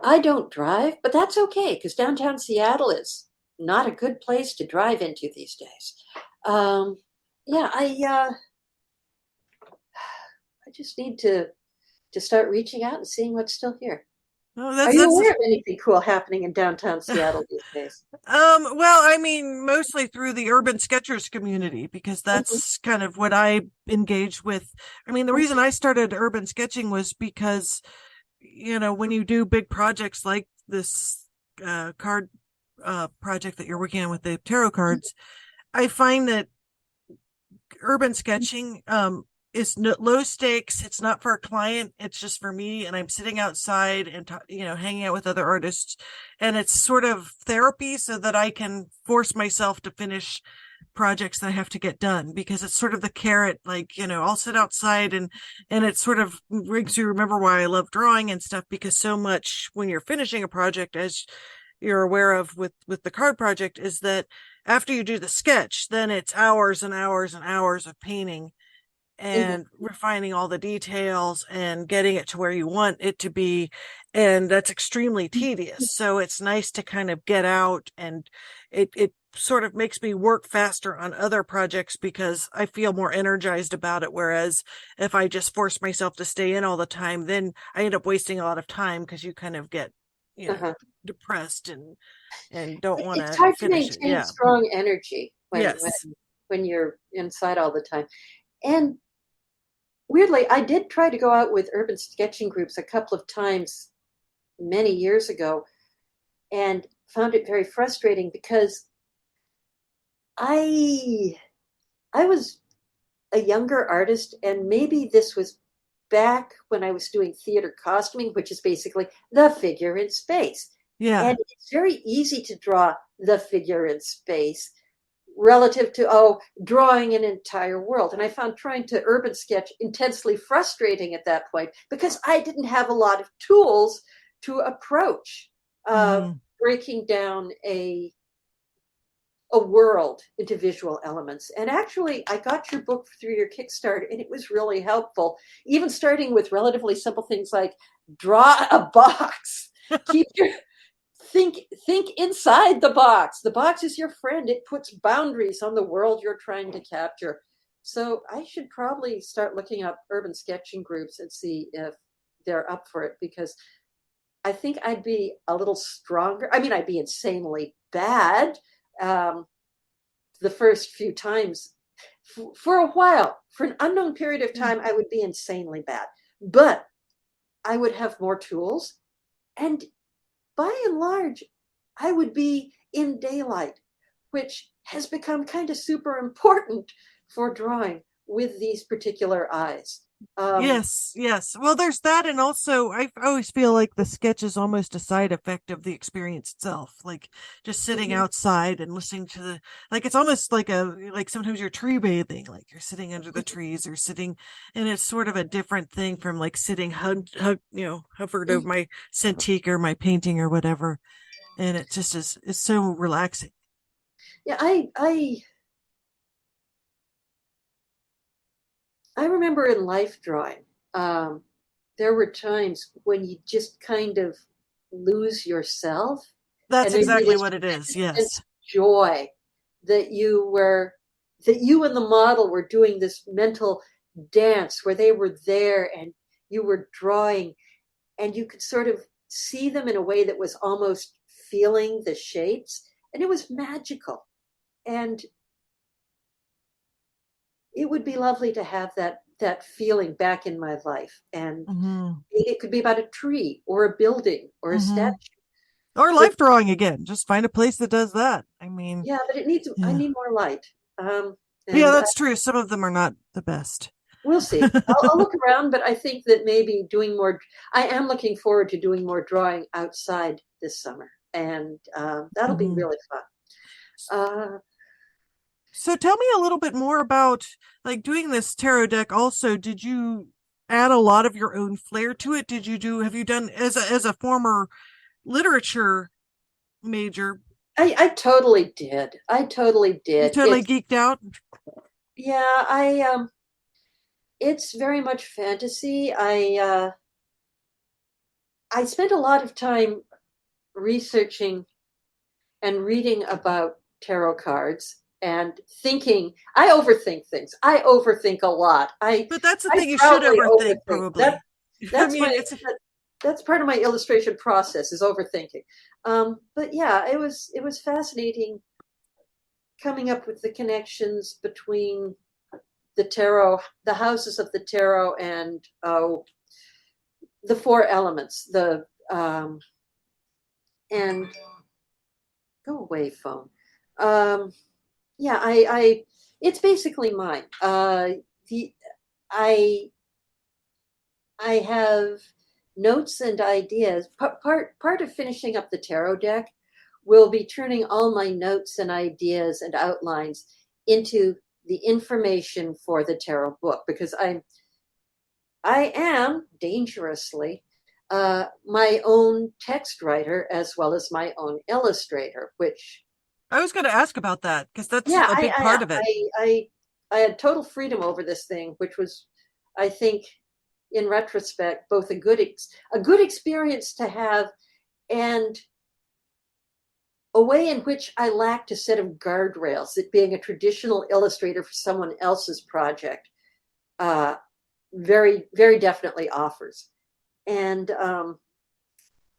I don't drive, but that's okay because downtown Seattle is not a good place to drive into these days. Um, yeah, I just need to start reaching out and seeing what's still here. Oh, Are you that's aware of anything cool happening in downtown Seattle these days? well, I mean, mostly through the urban sketchers community, because Mhm, that's kind of what I engage with. I mean, the reason I started urban sketching was because, when you do big projects like this card project that you're working on with the tarot mhm, cards, I find that urban sketching is low stakes. It's not for a client, it's just for me, and I'm sitting outside and hanging out with other artists, and it's sort of therapy so that I can force myself to finish projects that I have to get done, because it's sort of the carrot, like, I'll sit outside and it sort of makes you remember why I love drawing and stuff, because so much when you're finishing a project, as you're aware of with the card project, is that after you do the sketch, then it's hours and hours and hours of painting mhm. and refining all the details and getting it to where you want it to be. And that's extremely tedious. So it's nice to kind of get out, and it sort of makes me work faster on other projects because I feel more energized about it. Whereas if I just force myself to stay in all the time, then I end up wasting a lot of time because you kind of get, Uh-huh. depressed and don't want It's to hard to finish it. maintain Yeah. strong energy Yes. when you're inside all the time. And weirdly, I did try to go out with urban sketching groups a couple of times many years ago and found it very frustrating because I I was a younger artist, and maybe this was back when I was doing theater costuming, which is basically the figure in space. Yeah. And it's very easy to draw the figure in space relative to, oh, drawing an entire world. And I found trying to urban sketch intensely frustrating at that point because I didn't have a lot of tools to approach Hmm. breaking down a world into visual elements. And actually, I got your book through your Kickstarter, and it was really helpful. Even starting with relatively simple things like draw a box, keep your think inside the box. The box is your friend. It puts boundaries on the world you're trying to capture. So I should probably start looking up urban sketching groups and see if they're up for it, because I think I'd be a little stronger. I mean, I'd be insanely bad um, the first few times. For a while, for an unknown period of Yeah. time, I would be insanely bad, but I would have more tools. And by and large, I would be in daylight, which has become kind of super important for drawing with these particular eyes. Um, Yes, yes. Well, there's that, and also I always feel like the sketch is almost a side effect of the experience itself. Like just sitting mhm, outside and listening to like it's almost like sometimes you're tree bathing, like you're sitting under the mhm, trees or sitting, and it's sort of a different thing from like sitting hovered over mhm. my Cintiq or my painting or whatever, and it just is it's so relaxing. Yeah, I remember in life drawing, um, there were times when you just kind of lose yourself, That's and there'd be exactly this what it is. intense Yes. joy that you and the model were doing this mental dance where they were there and you were drawing, and you could sort of see them in a way that was almost feeling the shapes, and it was magical. And it would be lovely to have that feeling back in my life. And Hmm. it could be about a tree or a building or a Hmm. statue. Or But life drawing again. Just find a place that does that. I mean, yeah, but I yeah. need more light. Um, Yeah, and that's true. Some of them are not the best. we'll see. I'll look around, but I think that maybe doing more. I am looking forward to doing more drawing outside this summer, and that'll be Hmm. really fun. Uh, So tell me a little bit more about like doing this tarot deck. Also, did you add a lot of your own flair to it? Have you done as a former literature major, I totally did. I totally you did. totally geeked out? Yeah, it's very much fantasy. I spent a lot of time researching and reading about tarot cards and thinking. I overthink things. I overthink a lot. But that's the I thing you should proudly overthink, overthink. probably. I That's mean, my it's that's part of my illustration process is overthinking. But yeah, it was fascinating coming up with the connections between the tarot, the houses of the tarot, and the four elements. The and go away, phone. Um, yeah, I it's basically mine. The I I have notes and ideas. Part of finishing up the tarot deck will be turning all my notes and ideas and outlines into the information for the tarot book, because I am dangerously my own text writer as well as my own illustrator, which I was going to ask about that because that's yeah, a big part of it. I had total freedom over this thing, which was, I think, in retrospect, both a good experience to have, and a way in which I lacked a set of guardrails that being a traditional illustrator for someone else's project uh, very, very definitely offers. And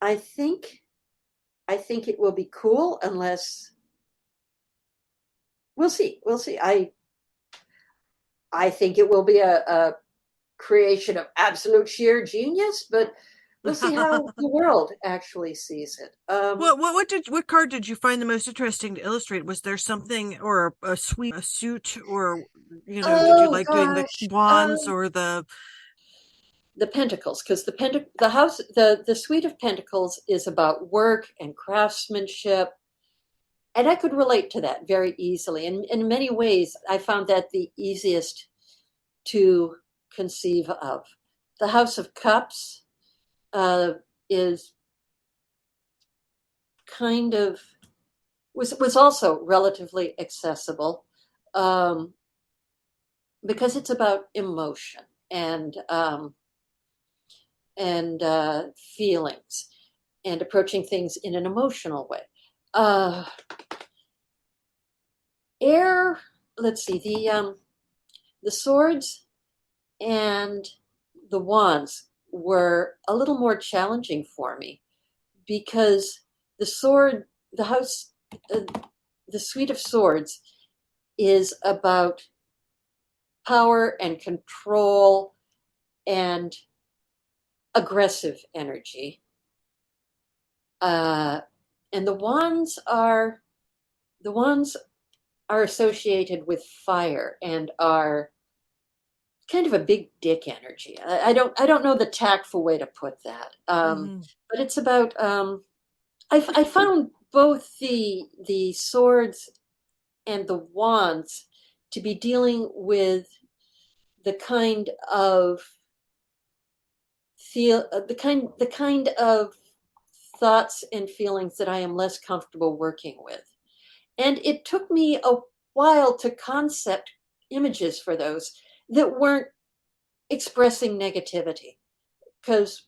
I think I think it will be cool, unless we'll see. We'll see. I think it will be a creation of absolute sheer genius, but we'll see how the world actually sees it. What card did you find the most interesting to illustrate? Was there something or a suit, or did you Oh like doing the gosh, wands or the the pentacles, because the house, the suite of pentacles is about work and craftsmanship, and I could relate to that very easily. And in many ways, I found that the easiest to conceive of. The House of Cups uh, is kind of was also relatively accessible, um, because it's about emotion and feelings and approaching things in an emotional way. Uh, air. Let's see, the swords and the wands were a little more challenging for me, because the sword, the house, uh, the suite of swords is about power and control and aggressive energy. Uh, and the wands are associated with fire and are kind of a big dick energy. I don't know the tactful way to put that. Mhm. But it's about I found both the swords and the wands to be dealing with the kind of the kind of thoughts and feelings that I am less comfortable working with. And it took me a while to concept images for those that weren't expressing negativity. Because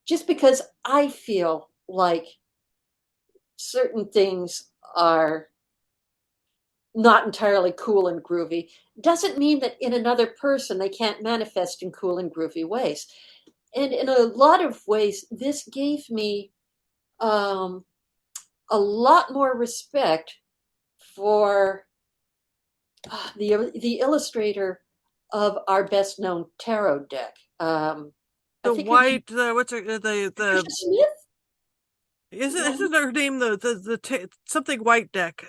just because I feel like certain things are not entirely cool and groovy doesn't mean that in another person they can't manifest in cool and groovy ways. And in a lot of ways, this gave me um, a lot more respect for the illustrator of our best known tarot deck. I The think her name white what's her Patricia the Smith. Is that isn't her name something white deck?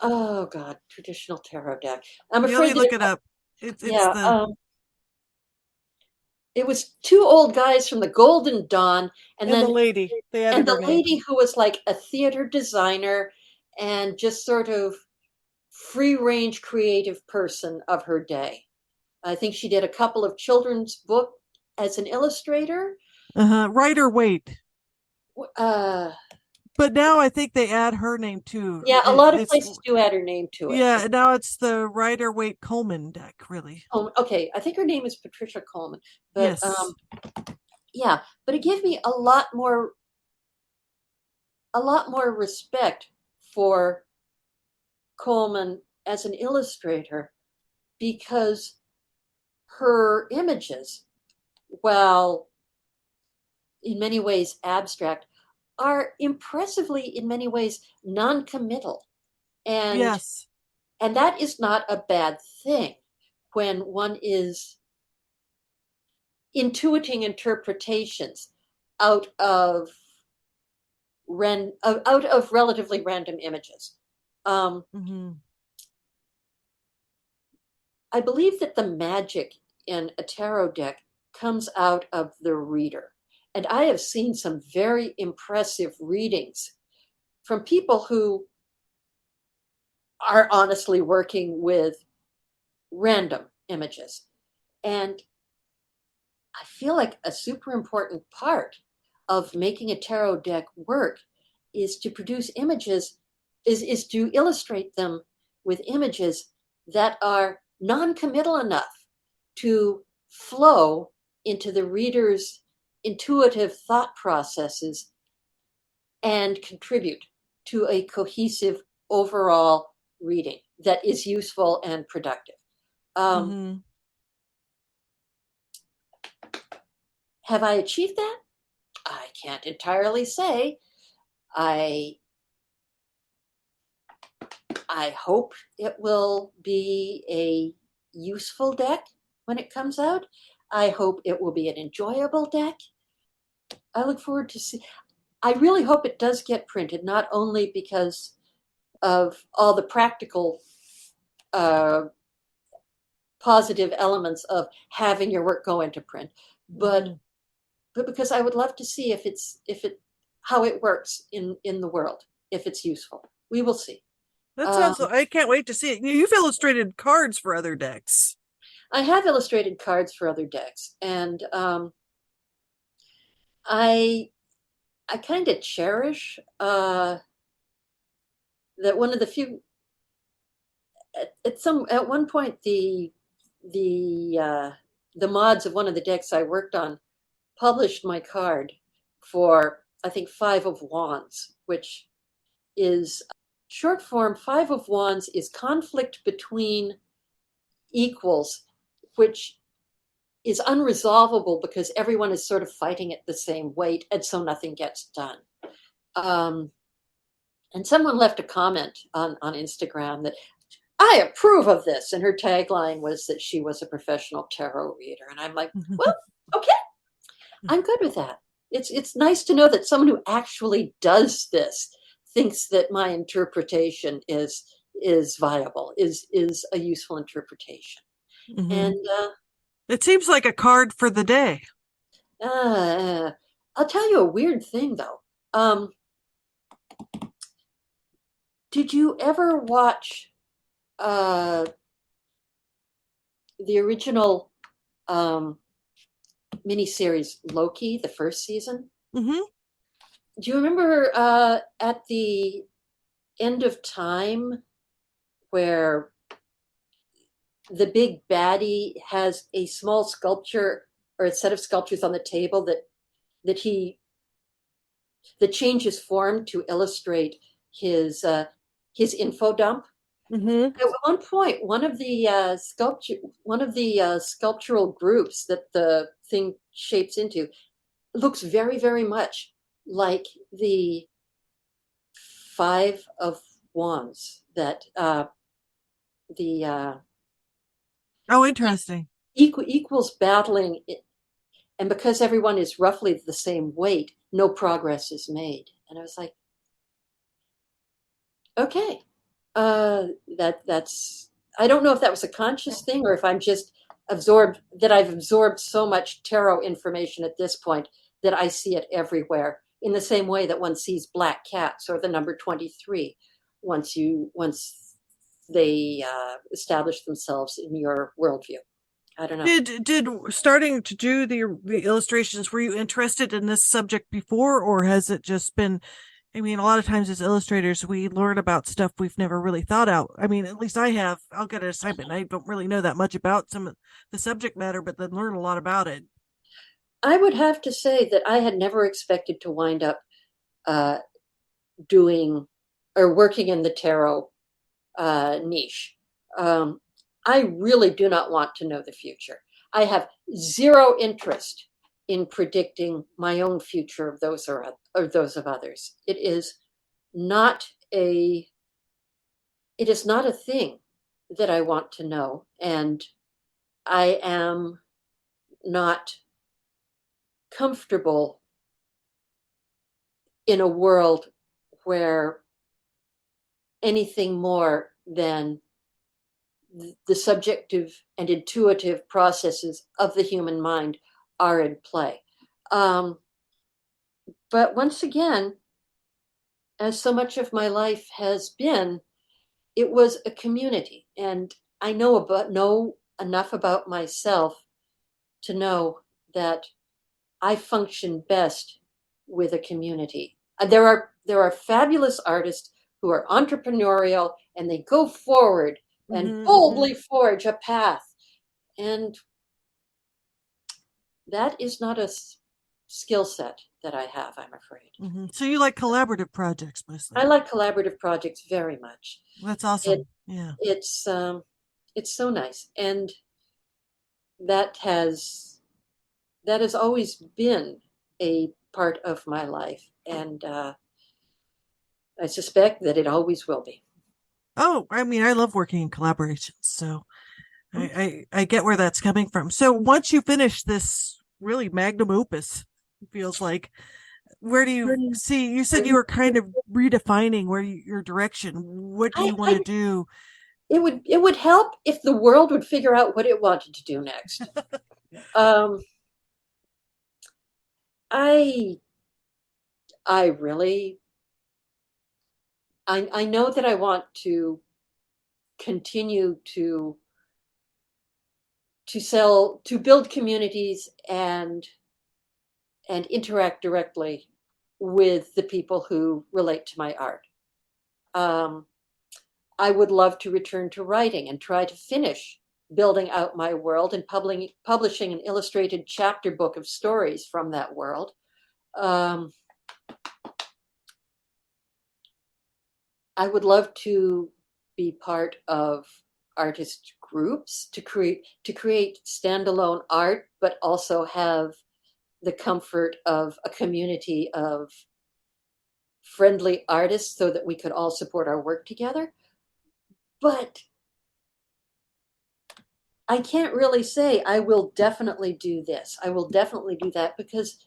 Oh God, traditional tarot deck. I'm Yeah, let me afraid that look it up. It's yeah, the it was two old guys from the Golden Dawn, and and the then lady. They added and her the name. lady who was like a theater designer and just sort of free range creative person of her day. I think she did a couple of children's book as an illustrator. Rider Waite. Uh, But now I think they add her name too. yeah, a lot of places do add her name to it. Yeah, now it's the Rider Waite Coleman deck, really. Oh, okay, I think her name is Patricia Coleman, but Yes. yeah, but it gave me a lot more a lot more respect for Coleman as an illustrator because her images, while in many ways abstract, are impressively, in many ways, non-committal. And Yes. and that is not a bad thing when one is intuiting interpretations out of out of relatively random images. Um, Hmm. I believe that the magic in a tarot deck comes out of the reader. And I have seen some very impressive readings from people who are honestly working with random images. And I feel like a super important part of making a tarot deck work is to produce images, is to illustrate them with images that are non-committal enough to flow into the reader's intuitive thought processes and contribute to a cohesive overall reading that is useful and productive. Um, Hmm. have I achieved that? I can't entirely say. I I hope it will be a useful deck when it comes out. I hope it will be an enjoyable deck. I look forward to see. I really hope it does get printed, not only because of all the practical uh, positive elements of having your work go into print, but Hmm. because I would love to see if it how it works in the world, if it's useful. We will see. That Um, sounds, I can't wait to see it. You've illustrated cards for other decks. I have illustrated cards for other decks, and I I kind of cherish that one of the few at one point the uh, the mods of one of the decks I worked on published my card for I think Five of Wands, which is short form. Five of Wands is conflict between equals, which is unresolvable because everyone is sort of fighting at the same weight, and so nothing gets done. Um, and someone left a comment on Instagram that I approve of this, and her tagline was that she was a professional tarot reader, and I'm like, well, okay, I'm good with that. It's nice to know that someone who actually does this thinks that my interpretation is viable, is a useful interpretation. Hmm. And It seems like a card for the day. uh, I'll tell you a weird thing though. Um, did you ever watch uh, the original um, miniseries Loki, the first season? Hmm. Do you remember at the end of time where the big baddie has a small sculpture or a set of sculptures on the table that he that changes form to illustrate his info dump? Hmm. At one point, one of the sculptural groups that the thing shapes into looks very, very much like the Five of Wands that the Oh, interesting. equals battling, and because everyone is roughly the same weight, no progress is made. And I was like, okay, that's. I don't know if that was a conscious thing or if I'm just absorbed that I've absorbed so much tarot information at this point that I see it everywhere in the same way that one sees black cats or the number 23 once they establish themselves in your worldview. I don't know. Did starting to do the illustrations, were you interested in this subject before, or has it just been, I mean, a lot of times as illustrators, we learn about stuff we've never really thought out. I mean, at least I have. I'll get an assignment. I don't really know that much about some of the subject matter, but then learn a lot about it. I would have to say that I had never expected to wind up uh, doing or working in the tarot niche. Um, I really do not want to know the future. I have zero interest in predicting my own future of those or those of others. Not a it is not a thing that I want to know, and I am not comfortable in a world where anything more than the subjective and intuitive processes of the human mind are in play. Um, but once again, as so much of my life has been, it was a community, and I know enough about myself to know that I function best with a community. There are fabulous artists who are entrepreneurial and they go forward and boldly forge a path. And that is not a skill set that I have, I'm afraid. So you like collaborative projects mostly? I like collaborative projects very much. That's awesome. Yeah. It's so nice, and that has that has always been a part of my life, and I suspect that it always will be. Oh, I mean, I love working in collaborations, so I get where that's coming from. So once you finish this really magnum opus, it feels like, where do you see? You said you were kind of redefining your direction. What do you want to do? It would help if the world would figure out what it wanted to do next. um, I I really I know that I want to continue to build communities and interact directly with the people who relate to my art. Um, I would love to return to writing and try to finish building out my world and publishing an illustrated chapter book of stories from that world. Um, I would love to be part of artist groups to create standalone art, but also have the comfort of a community of friendly artists so that we could all support our work together. But I can't really say I will definitely do this. I will definitely do that because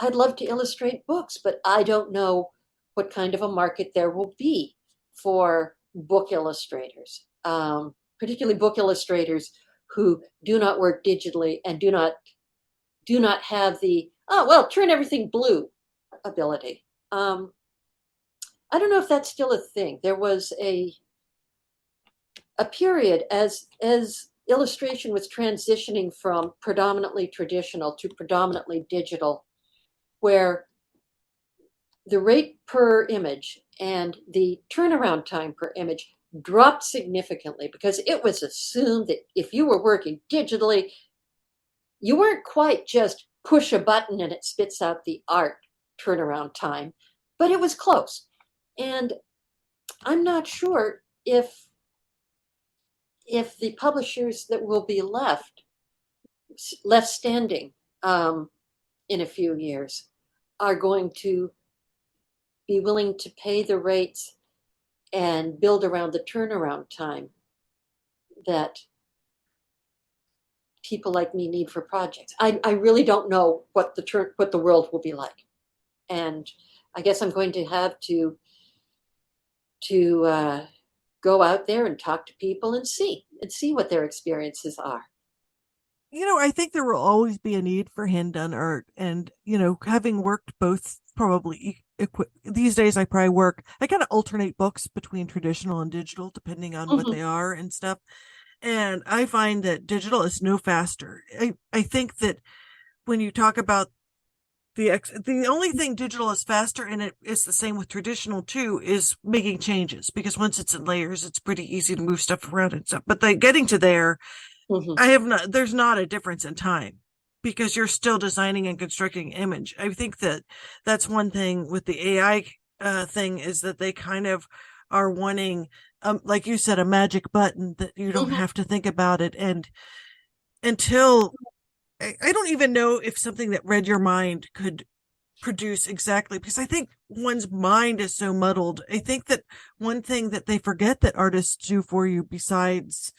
I'd love to illustrate books, but I don't know what kind of a market there will be for book illustrators, particularly book illustrators who do not work digitally and do not have the turn everything blue ability. I don't know if that's still a thing. There was a period as illustration was transitioning from predominantly traditional to predominantly digital, where the rate per image and the turnaround time per image dropped significantly because it was assumed that if you were working digitally, you weren't quite just push a button and it spits out the art turnaround time, but it was close. And I'm not sure if the publishers that will be left standing in a few years are going to be willing to pay the rates and build around the turnaround time that people like me need for projects. I really don't know what the world will be like, and I guess I'm going to have to go out there and talk to people and see what their experiences are. I think there will always be a need for hand done art. And, having worked both probably these days, I kind of alternate books between traditional and digital, depending on what they are and stuff. And I find that digital is no faster. I think that when you talk about the only thing digital is faster, and it's the same with traditional too, is making changes, because once it's in layers, it's pretty easy to move stuff around and stuff. But getting to there, there's not a difference in time because you're still designing and constructing image. I think that that's one thing with the AI thing is that they kind of are wanting, like you said, a magic button that you don't Mhm. have to think about it. And until I don't even know if something that read your mind could produce exactly, because I think one's mind is so muddled. I think that one thing that they forget that artists do for you besides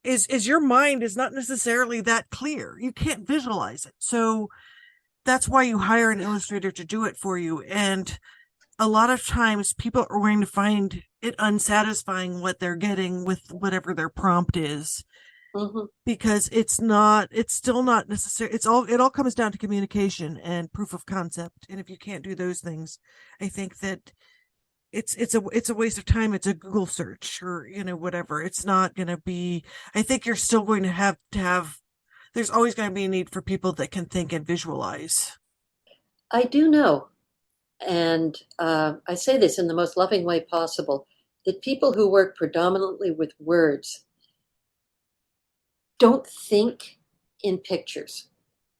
is your mind is not necessarily that clear. You can't visualize it. So that's why you hire an illustrator to do it for you. And a lot of times people are going to find it unsatisfying what they're getting with whatever their prompt is, Mhm. because it's still not necessary. It all comes down to communication and proof of concept. And if you can't do those things, I think that it's a waste of time. It's a Google search, or whatever. It's not going to be. I think you're still going to have there's always going to be a need for people that can think and visualize. I do know, and I say this in the most loving way possible, that people who work predominantly with words don't think in pictures,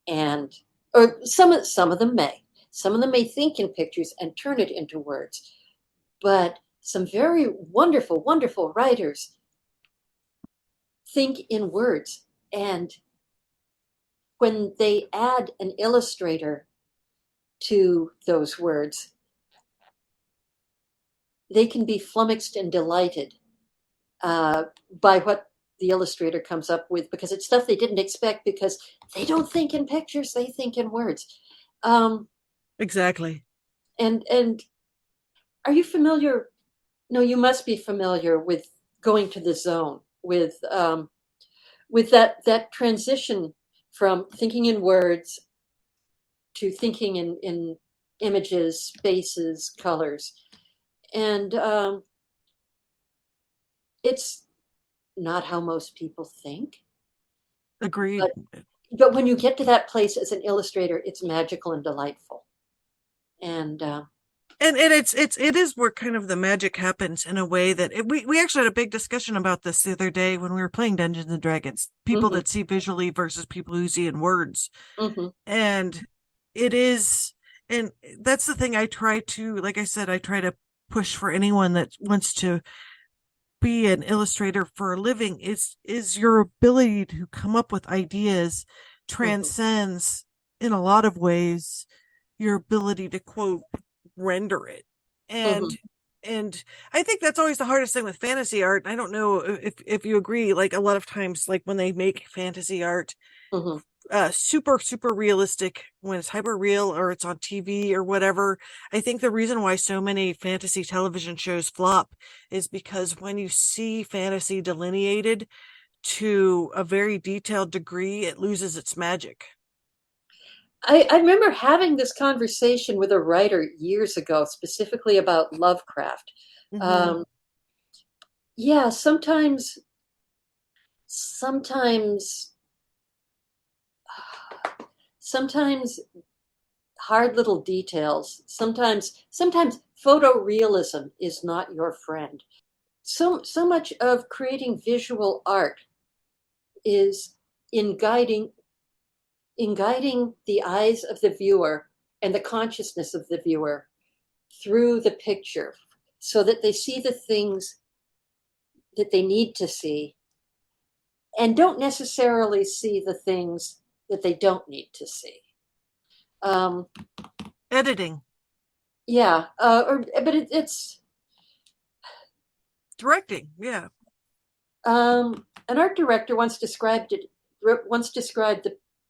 and or some of them may think in pictures and turn it into words, but some very wonderful, wonderful writers think in words, and when they add an illustrator to those words, they can be flummoxed and delighted uh, by what the illustrator comes up with, because it's stuff they didn't expect, because they don't think in pictures, they think in words. Um, Exactly. and are you familiar? No, you must be familiar with going to the zone, with that transition from thinking in words to thinking in images, spaces, colors, and it's not how most people think. Agreed. But but when you get to that place as an illustrator, it's magical and delightful. And And it is where kind of the magic happens in a way that we actually had a big discussion about this the other day when we were playing Dungeons and Dragons. People mhm, that see visually versus people who see in words. mhm, And it is, and that's the thing I try to, like I said, I try to push for anyone that wants to be an illustrator for a living, is your ability to come up with ideas mhm, transcends in a lot of ways your ability to quote render it. mhm, And and I think that's always the hardest thing with fantasy art. I don't know if you agree, like a lot of times, like when they make fantasy art mhm. super super realistic, when it's hyper real or it's on TV or whatever, I think the reason why so many fantasy television shows flop is because when you see fantasy delineated to a very detailed degree, it loses its magic. I remember having this conversation with a writer years ago, specifically about Lovecraft. Hmm. Um, yeah, sometimes, sometimes hard little details. Sometimes photorealism is not your friend. So much of creating visual art is in guiding in guiding the eyes of the viewer and the consciousness of the viewer through the picture, so that they see the things that they need to see and don't necessarily see the things that they don't need to see. Um, Editing, yeah, but it's directing, yeah. an art director once described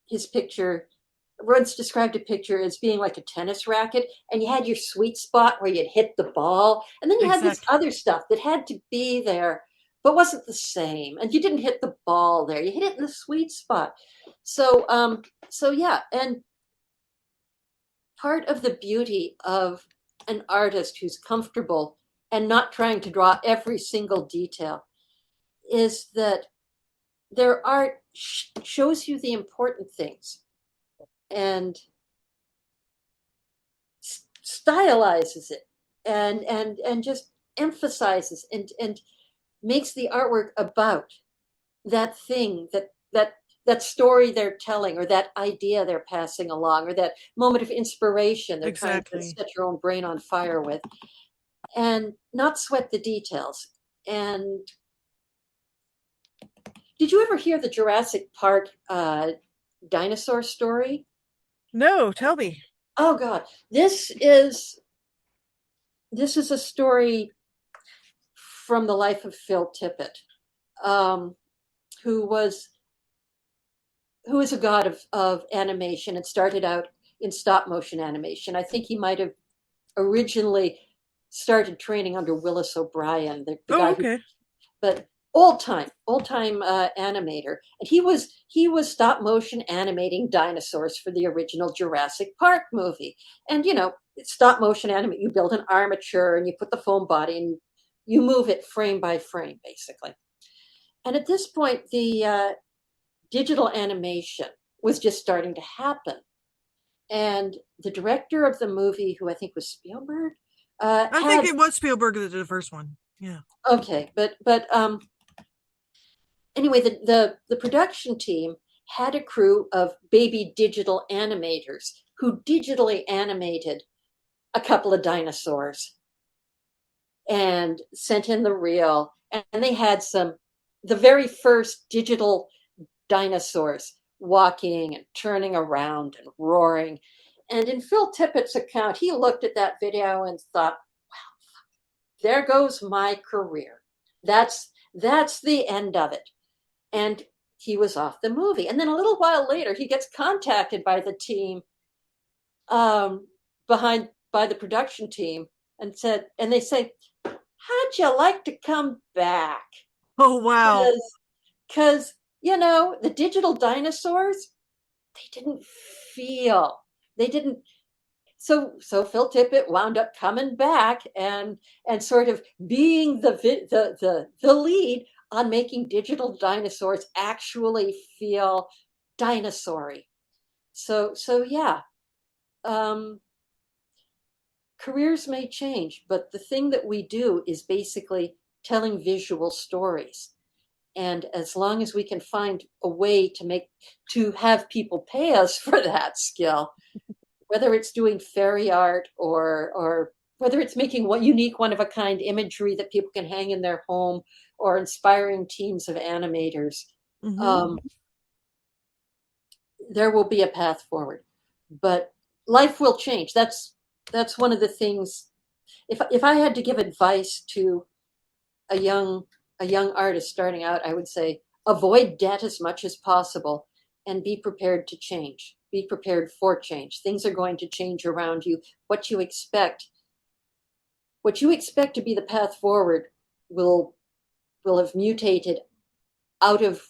his picture once described a picture as being like a tennis racket, and you had your sweet spot where you'd hit the ball, and then you had this Exactly. other stuff that had to be there but wasn't the same, and you didn't hit the ball there, you hit it in the sweet spot. So yeah, and part of the beauty of an artist who's comfortable and not trying to draw every single detail is that their art shows you the important things and stylizes it, and just emphasizes and makes the artwork about that thing that that story they're telling, or that idea they're passing along, or that moment of inspiration they're trying to Exactly. set your own brain on fire with, and not sweat the details. And did you ever hear the Jurassic Park dinosaur story? No, tell me. Oh God, this is a story from the life of Phil Tippett, um, who was who is a god of animation. It started out in stop motion animation. I think he might have originally started training under Willis O'Brien, the Oh, guy who, okay. but old time animator, and he was stop motion animating dinosaurs for the original Jurassic Park movie. And stop motion animate. You build an armature and you put the foam body and you move it frame by frame, basically. And at this point, the digital animation was just starting to happen. And the director of the movie, who I think was Spielberg, I think had it was Spielberg that did the first one. Yeah. okay, but anyway, the production team had a crew of baby digital animators who digitally animated a couple of dinosaurs and sent in the reel, and they had the very first digital dinosaurs walking and turning around and roaring. And in Phil Tippett's account, he looked at that video and thought, there goes my career. That's the end of it. And he was off the movie. And then a little while later, he gets contacted by the team, behind by the production team, and they say, how'd you like to come back? Oh, wow. Because the digital dinosaurs, they didn't feel, they didn't. So Phil Tippett wound up coming back and sort of being the lead on making digital dinosaurs actually feel dinosaur-y. So yeah, um, careers may change, but the thing that we do is basically telling visual stories. And as long as we can find a way to have people pay us for that skill, whether it's doing fairy art or whether it's making one unique, one of a kind imagery that people can hang in their home, or inspiring teams of animators, Mm-hmm. um, there will be a path forward. But life will change. That's one of the things. If I had to give advice to a young a young artist starting out, I would say avoid debt as much as possible and be prepared to change. Be prepared for change. Things are going to change around you. What you expect to be the path forward will have mutated out of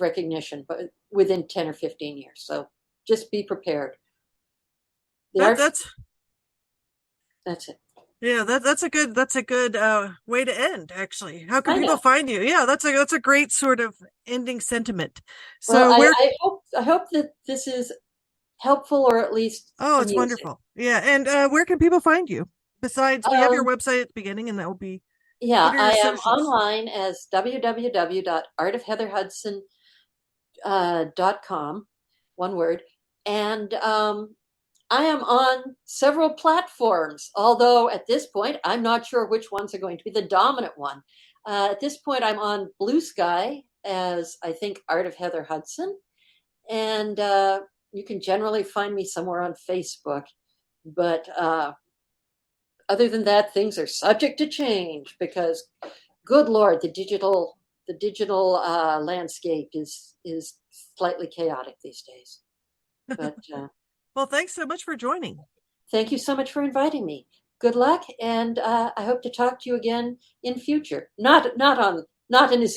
recognition, but within 10 or 15 years. So just be prepared. The That art that's That's it. Yeah, that's a good way to end, actually. How can I people know. find you? Yeah, that's a great sort of ending sentiment. Well, So where I hope that this is helpful, or at least Oh, it's amusing. wonderful. Yeah, and where can people find you? Besides, we have your Um, website at the beginning and that will be yeah, what are your I am socials? online as www.artofheatherhudson.com, one word. And I am on several platforms, although at this point, I'm not sure which ones are going to be the dominant one. At this point, I'm on Blue Sky as, I think, Art of Heather Hudson. And you can generally find me somewhere on Facebook. But other than that, things are subject to change because, good Lord, the digital landscape is slightly chaotic these days. But Well, thanks so much for joining. thank you so much for inviting me. Good luck, and I hope to talk to you again in future. Not in a